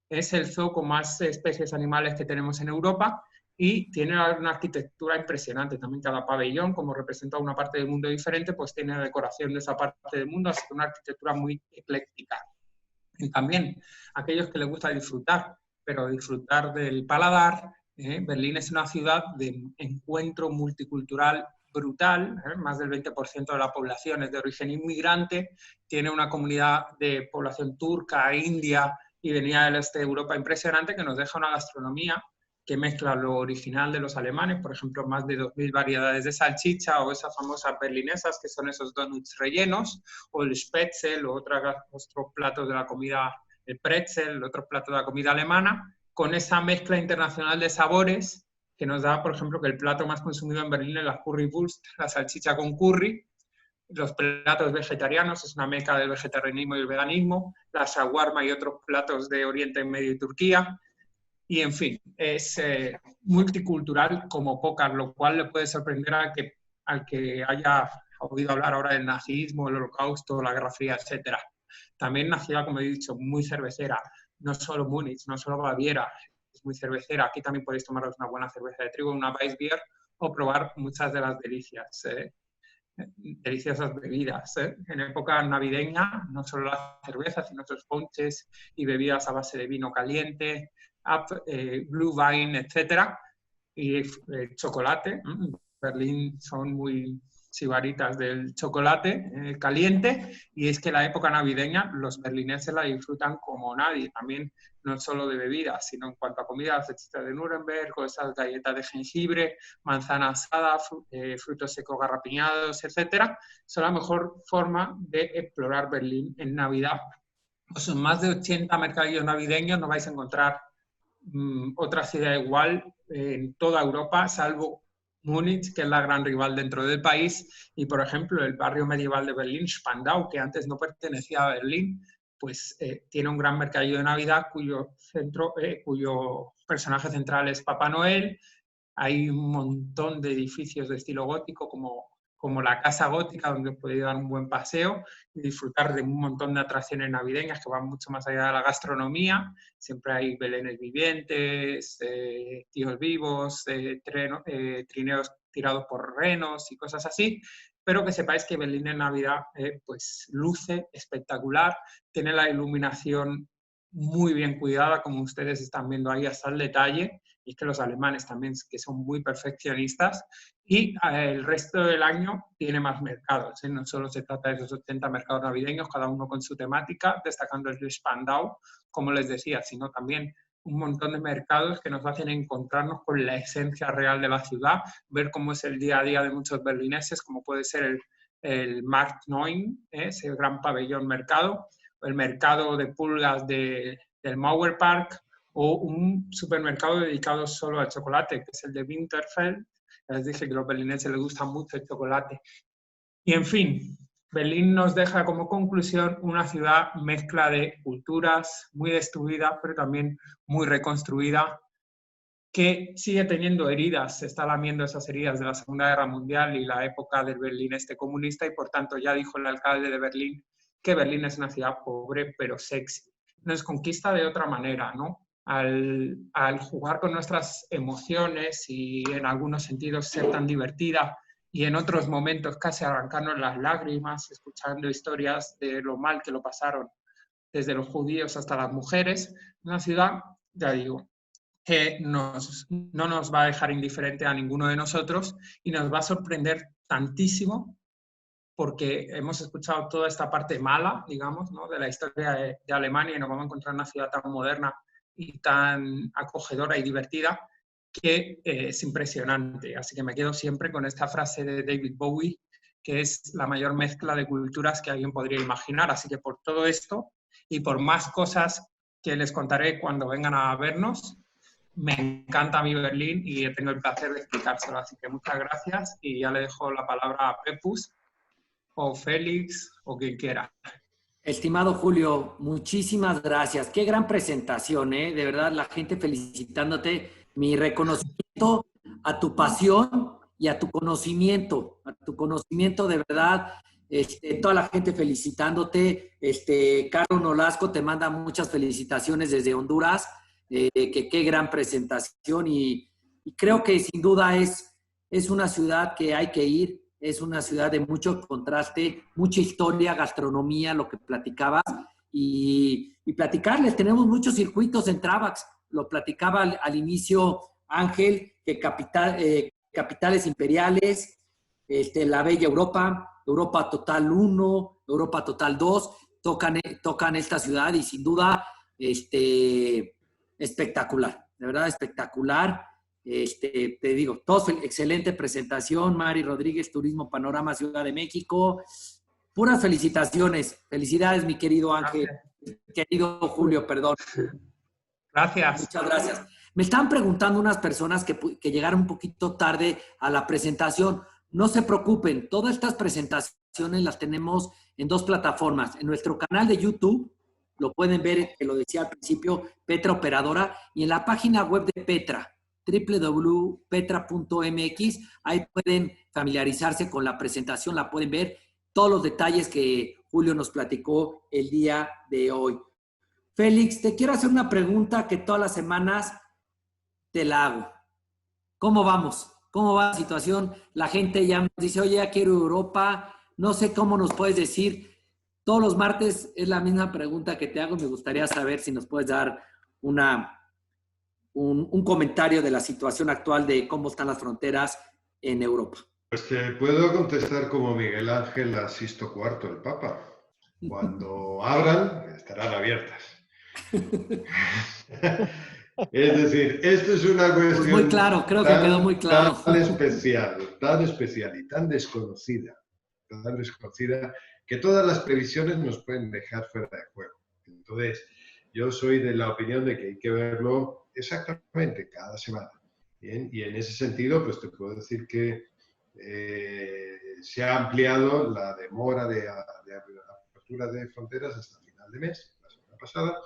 es el zoo con más especies animales que tenemos en Europa y tiene una arquitectura impresionante. También cada pabellón, como representa una parte del mundo diferente, pues tiene decoración de esa parte del mundo, así que una arquitectura muy ecléctica. Y también aquellos que les gusta disfrutar, pero disfrutar del paladar. Berlín es una ciudad de encuentro multicultural brutal, más del 20% de la población es de origen inmigrante, tiene una comunidad de población turca, india y venida del este de Europa impresionante, que nos deja una gastronomía que mezcla lo original de los alemanes, por ejemplo, más de 2000 variedades de salchicha, o esas famosas berlinesas, que son esos donuts rellenos, o el Spätzle, o otros platos de la comida, el Pretzel, otros platos de la comida alemana, con esa mezcla internacional de sabores que nos da, por ejemplo, que el plato más consumido en Berlín es la Currywurst, la salchicha con curry, los platos vegetarianos, es una meca del vegetarianismo y el veganismo, la shawarma y otros platos de Oriente Medio y Turquía, y en fin, es multicultural como pocas, lo cual le puede sorprender al que haya oído hablar ahora del nazismo, el holocausto, la Guerra Fría, etc. También una ciudad, como he dicho, muy cervecera, no solo Múnich, no solo Baviera, es muy cervecera. Aquí también podéis tomaros una buena cerveza de trigo, una Weissbier, o probar muchas de las delicias deliciosas bebidas, ¿eh? En época navideña, no solo la cerveza, sino otros ponches y bebidas a base de vino caliente, blue wine, etcétera, y chocolate. En Berlín son muy sibaritas del chocolate caliente, y es que la época navideña los berlineses la disfrutan como nadie, también no solo de bebidas, sino en cuanto a comida, las salchichas de Nuremberg, o esas galletas de jengibre, manzana asada, frutos secos garrapiñados, etcétera, son la mejor forma de explorar Berlín en Navidad. Pues en más de 80 mercadillos navideños no vais a encontrar otra ciudad igual en toda Europa, salvo Múnich, que es la gran rival dentro del país, y por ejemplo el barrio medieval de Berlín, Spandau, que antes no pertenecía a Berlín, pues tiene un gran mercadillo de Navidad cuyo personaje central es Papá Noel. Hay un montón de edificios de estilo gótico como la Casa Gótica, donde podéis dar un buen paseo y disfrutar de un montón de atracciones navideñas que van mucho más allá de la gastronomía. Siempre hay belenes vivientes, tíos vivos, trineos tirados por renos y cosas así. Pero que sepáis que Berlín en Navidad pues luce espectacular, tiene la iluminación muy bien cuidada, como ustedes están viendo ahí hasta el detalle, y que los alemanes también, que son muy perfeccionistas, y el resto del año tiene más mercados, ¿eh? No solo se trata de esos 80 mercados navideños, cada uno con su temática, destacando el de Spandau, como les decía, sino también un montón de mercados que nos hacen encontrarnos con la esencia real de la ciudad, ver cómo es el día a día de muchos berlineses, como puede ser el Markt 9, ese gran pabellón mercado, el mercado de pulgas del Mauerpark, o un supermercado dedicado solo al chocolate, que es el de Winterfeld. Les dije que a los berlineses les gusta mucho el chocolate. Y en fin, Berlín nos deja como conclusión una ciudad mezcla de culturas, muy destruida, pero también muy reconstruida, que sigue teniendo heridas, se está lamiendo esas heridas de la Segunda Guerra Mundial y la época del Berlín comunista, y por tanto ya dijo el alcalde de Berlín que Berlín es una ciudad pobre pero sexy. Nos conquista de otra manera, ¿no? Al jugar con nuestras emociones y en algunos sentidos ser tan divertida, y en otros momentos casi arrancarnos las lágrimas, escuchando historias de lo mal que lo pasaron desde los judíos hasta las mujeres. Una ciudad, ya digo, que no nos va a dejar indiferente a ninguno de nosotros y nos va a sorprender tantísimo, porque hemos escuchado toda esta parte mala, digamos, ¿no?, de la historia de Alemania, y nos vamos a encontrar una ciudad tan moderna y tan acogedora y divertida que es impresionante. Así que me quedo siempre con esta frase de David Bowie, que es la mayor mezcla de culturas que alguien podría imaginar. Así que por todo esto y por más cosas que les contaré cuando vengan a vernos, me encanta a mí Berlín y tengo el placer de explicárselo. Así que muchas gracias, y ya le dejo la palabra a Pepus o Félix o quien quiera. Estimado Julio, muchísimas gracias. Qué gran presentación, ¿eh? De verdad, la gente felicitándote. Mi reconocimiento a tu pasión y a tu conocimiento de verdad. Toda la gente felicitándote. Carlos Nolasco te manda muchas felicitaciones desde Honduras. Que qué gran presentación, y creo que sin duda es una ciudad que hay que ir. Es una ciudad de mucho contraste, mucha historia, gastronomía, lo que platicabas, y platicarles. Tenemos muchos circuitos en Travax. Lo platicaba al inicio Ángel, que capitales imperiales, la Bella Europa, Europa Total 1, Europa Total 2, tocan esta ciudad, y sin duda espectacular, de verdad espectacular. Te digo, todos, excelente presentación. Mari Rodríguez, Turismo Panorama Ciudad de México. Puras felicitaciones. Felicidades, mi querido Ángel. Querido Julio, perdón. Gracias. Muchas gracias. Me están preguntando unas personas que llegaron un poquito tarde a la presentación. No se preocupen, todas estas presentaciones las tenemos en dos plataformas. En nuestro canal de YouTube, lo pueden ver, que lo decía al principio, Petra Operadora, y en la página web de Petra, www.petra.mx. Ahí pueden familiarizarse con la presentación, la pueden ver, todos los detalles que Julio nos platicó el día de hoy. Félix, te quiero hacer una pregunta que todas las semanas te la hago. ¿Cómo vamos? ¿Cómo va la situación? La gente ya nos dice, oye, ya quiero Europa. No sé cómo nos puedes decir. Todos los martes es la misma pregunta que te hago. Me gustaría saber si nos puedes dar un comentario de la situación actual de cómo están las fronteras en Europa. Pues te puedo contestar como Miguel Ángel a Sisto IV, el Papa. Cuando abran, estarán abiertas. Es decir, esto es una cuestión Pues muy claro, creo que quedó muy claro. tan especial y tan desconocida, que todas las previsiones nos pueden dejar fuera de juego. Entonces, yo soy de la opinión de que hay que verlo exactamente cada semana. Bien, y en ese sentido, pues te puedo decir que se ha ampliado la demora de apertura de fronteras hasta final de mes, la semana pasada.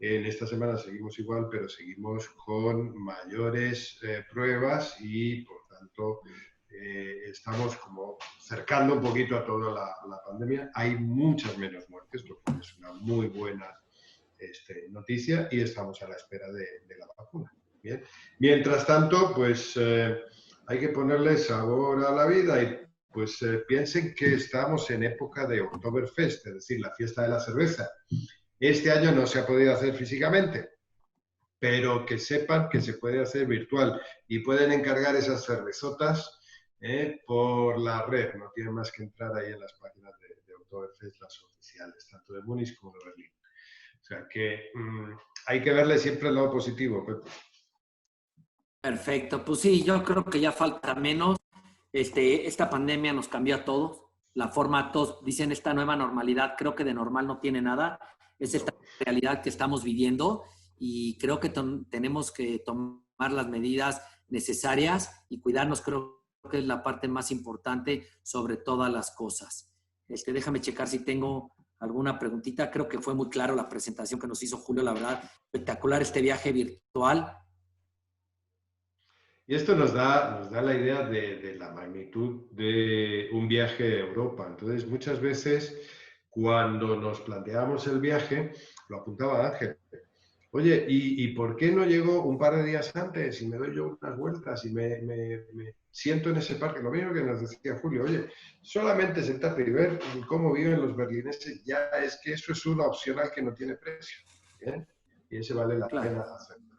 En esta semana seguimos igual, pero seguimos con mayores pruebas y, por tanto, estamos como cercando un poquito a toda la pandemia. Hay muchas menos muertes, lo cual es una muy buena noticia, y estamos a la espera de la vacuna. Bien. Mientras tanto, pues hay que ponerle sabor a la vida y pues piensen que estamos en época de Oktoberfest, es decir, la fiesta de la cerveza. Este año no se ha podido hacer físicamente, pero que sepan que se puede hacer virtual y pueden encargar esas cervezotas por la red. No tienen más que entrar ahí en las páginas de Oktoberfest, las oficiales, tanto de Múnich como de Berlín. O sea que hay que verle siempre el lado positivo, Pepe. Perfecto, pues sí, yo creo que ya falta menos. Esta pandemia nos cambió a todos. La forma, todos dicen esta nueva normalidad, creo que de normal no tiene nada. Es esta realidad que estamos viviendo y creo que tenemos que tomar las medidas necesarias y cuidarnos. Creo que es la parte más importante sobre todas las cosas. Déjame checar si tengo alguna preguntita. Creo que fue muy claro la presentación que nos hizo Julio, la verdad. Espectacular este viaje virtual. Y esto nos da la idea de la magnitud de un viaje a Europa. Entonces, muchas veces, cuando nos planteamos el viaje, lo apuntaba Ángel, oye, ¿y por qué no llego un par de días antes y me doy yo unas vueltas y me siento en ese parque? Lo mismo que nos decía Julio, oye, solamente sentarte y ver cómo viven los berlineses, ya es que eso es una opcional que no tiene precio. ¿Bien? Y ese vale la pena hacerlo.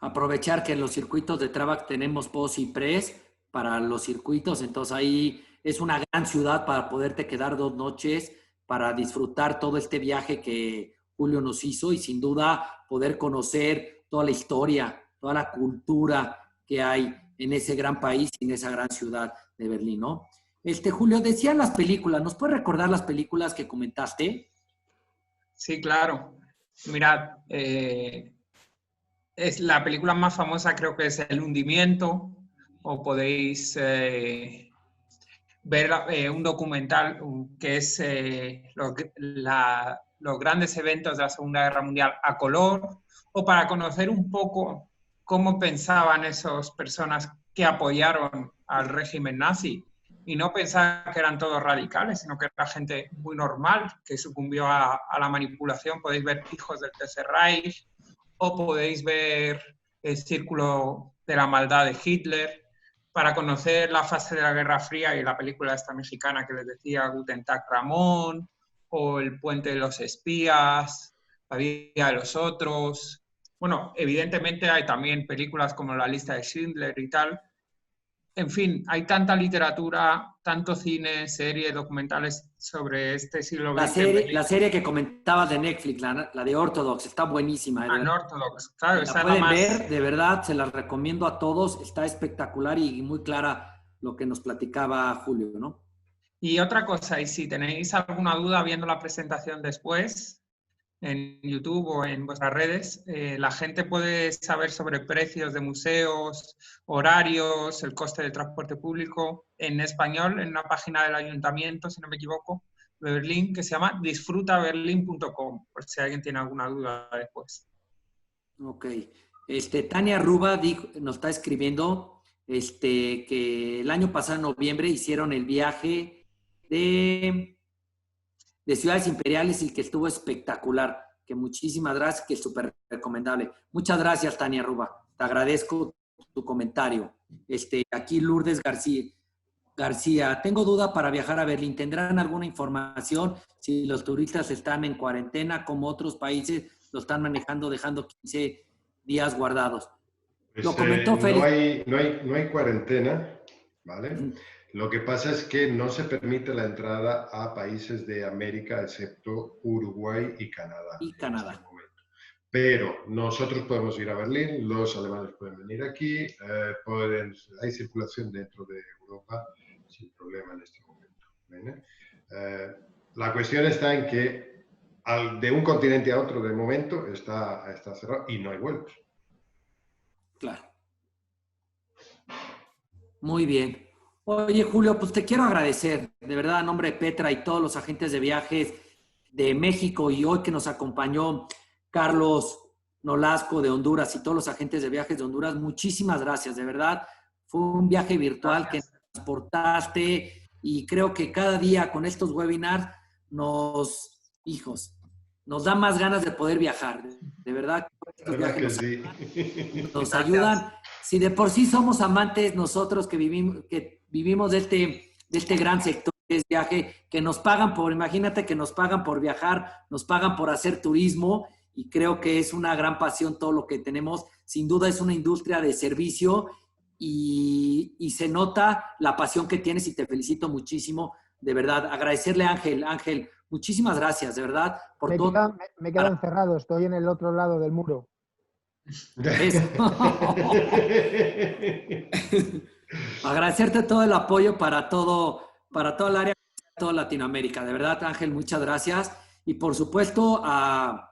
Aprovechar que en los circuitos de Trabach tenemos post y pres para los circuitos, entonces ahí es una gran ciudad para poderte quedar 2 noches, para disfrutar todo este viaje que Julio nos hizo y sin duda poder conocer toda la historia, toda la cultura que hay en ese gran país y en esa gran ciudad de Berlín, ¿no? Julio, decían las películas, ¿nos puedes recordar las películas que comentaste? Sí, claro. Mirad, es la película más famosa, creo que es El hundimiento, o podéis ver un documental que es los grandes eventos de la Segunda Guerra Mundial a color, o para conocer un poco cómo pensaban esas personas que apoyaron al régimen nazi. Y no pensar que eran todos radicales, sino que era gente muy normal, que sucumbió a la manipulación. Podéis ver Hijos del Tercer Reich, o podéis ver El Círculo de la Maldad de Hitler, para conocer la fase de la Guerra Fría y la película esta mexicana que les decía, Guten Tag Ramón, o El Puente de los Espías, La Vida de los Otros. Bueno, evidentemente hay también películas como La Lista de Schindler y tal. En fin, hay tanta literatura, tanto cine, series, documentales sobre este siglo XX. La serie que comentabas de Netflix, la de Orthodox, está buenísima. Unorthodox, claro. La pueden ver, de verdad, se las recomiendo a todos. Está espectacular y muy clara lo que nos platicaba Julio, ¿no? Y otra cosa, y si tenéis alguna duda viendo la presentación después, en YouTube o en vuestras redes, la gente puede saber sobre precios de museos, horarios, el coste del transporte público en español, en una página del ayuntamiento, si no me equivoco, de Berlín, que se llama disfrutaberlin.com, por si alguien tiene alguna duda después. Ok. Tania Ruba nos está escribiendo que el año pasado, en noviembre, hicieron el viaje de Ciudades Imperiales y que estuvo espectacular, que muchísimas gracias, que es súper recomendable. Muchas gracias, Tania Ruba. Te agradezco tu comentario. Aquí Lourdes García, tengo duda para viajar a Berlín. ¿Tendrán alguna información si los turistas están en cuarentena como otros países lo están manejando dejando 15 días guardados? Pues, Lo comentó Félix. no hay cuarentena, ¿vale? Lo que pasa es que no se permite la entrada a países de América excepto Uruguay y Canadá. Y Canadá. En este momento. Pero nosotros podemos ir a Berlín, los alemanes pueden venir aquí, hay circulación dentro de Europa sin problema en este momento. ¿Vale? La cuestión está en que de un continente a otro de momento está cerrado y no hay vuelos. Claro. Muy bien. Oye, Julio, pues te quiero agradecer, de verdad, a nombre de Petra y todos los agentes de viajes de México y hoy que nos acompañó Carlos Nolasco de Honduras y todos los agentes de viajes de Honduras, muchísimas gracias, de verdad. Fue un viaje virtual que nos transportaste y creo que cada día con estos webinars nos da más ganas de poder viajar. De verdad, estos viajes nos ayudan. Si de por sí somos amantes nosotros que vivimos de este gran sector que es viaje, que nos pagan imagínate que nos pagan por viajar, nos pagan por hacer turismo y creo que es una gran pasión todo lo que tenemos. Sin duda es una industria de servicio y se nota la pasión que tienes y te felicito muchísimo, de verdad. Agradecerle a Ángel. Ángel, muchísimas gracias, de verdad. Me he quedado encerrado, estoy en el otro lado del muro. Agradecerte todo el apoyo para todo el área, toda Latinoamérica. De verdad, Ángel, muchas gracias. Y por supuesto a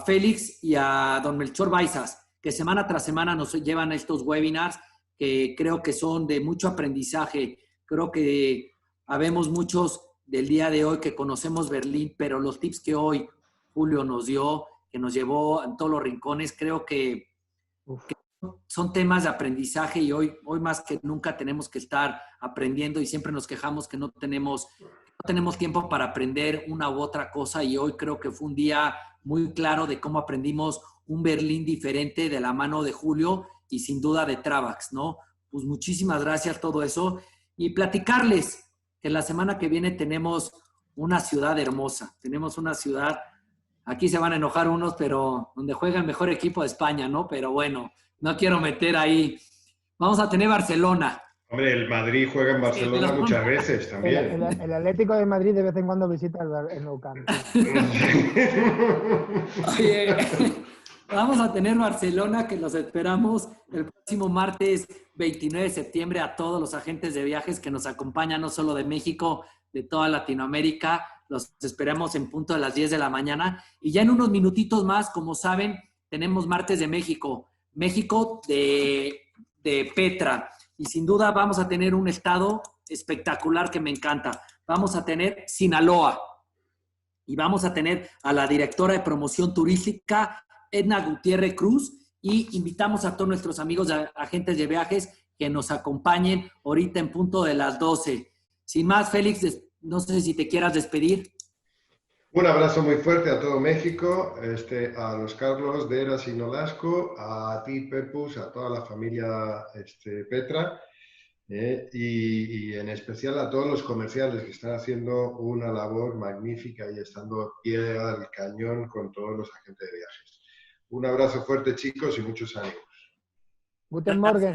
Félix y a don Melchor Baizas, que semana tras semana nos llevan a estos webinars que creo que son de mucho aprendizaje. Creo que habemos muchos del día de hoy que conocemos Berlín, pero los tips que hoy Julio nos dio, que nos llevó en todos los rincones, creo que son temas de aprendizaje y hoy más que nunca tenemos que estar aprendiendo y siempre nos quejamos que no tenemos tiempo para aprender una u otra cosa y hoy creo que fue un día muy claro de cómo aprendimos un Berlín diferente de la mano de Julio y sin duda de Travax, ¿no? Pues muchísimas gracias todo eso y platicarles que la semana que viene tenemos una ciudad hermosa, tenemos una ciudad, aquí se van a enojar unos, pero donde juega el mejor equipo de España, ¿no? Pero bueno, no quiero meter ahí. Vamos a tener Barcelona. Hombre, el Madrid juega en Barcelona muchas veces también. El Atlético de Madrid de vez en cuando visita el Nou Camp. Oye, vamos a tener Barcelona, que los esperamos el próximo martes 29 de septiembre a todos los agentes de viajes que nos acompañan, no solo de México, de toda Latinoamérica. Los esperamos en punto de las 10 de la mañana. Y ya en unos minutitos más, como saben, tenemos martes de México. México de Petra. Y sin duda vamos a tener un estado espectacular que me encanta. Vamos a tener Sinaloa. Y vamos a tener a la directora de promoción turística, Edna Gutiérrez Cruz. Y invitamos a todos nuestros amigos agentes de viajes que nos acompañen ahorita en punto de las 12. Sin más, Félix, no sé si te quieras despedir. Un abrazo muy fuerte a todo México, a los Carlos de Eras y Nolasco, a ti, Pepus, a toda la familia Petra y en especial a todos los comerciales que están haciendo una labor magnífica y estando pie al cañón con todos los agentes de viajes. Un abrazo fuerte, chicos, y muchos ánimos. Guten Morgen.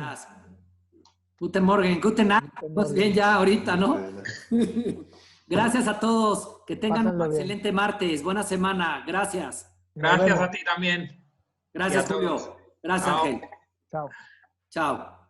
Guten Morgen, guten Abend. Pues bien ya ahorita, ¿no? Gracias a todos. Que tengan un excelente martes. Buena semana. Gracias. Gracias a ti también. Gracias, Julio. Gracias, Ángel. Chao. Chao.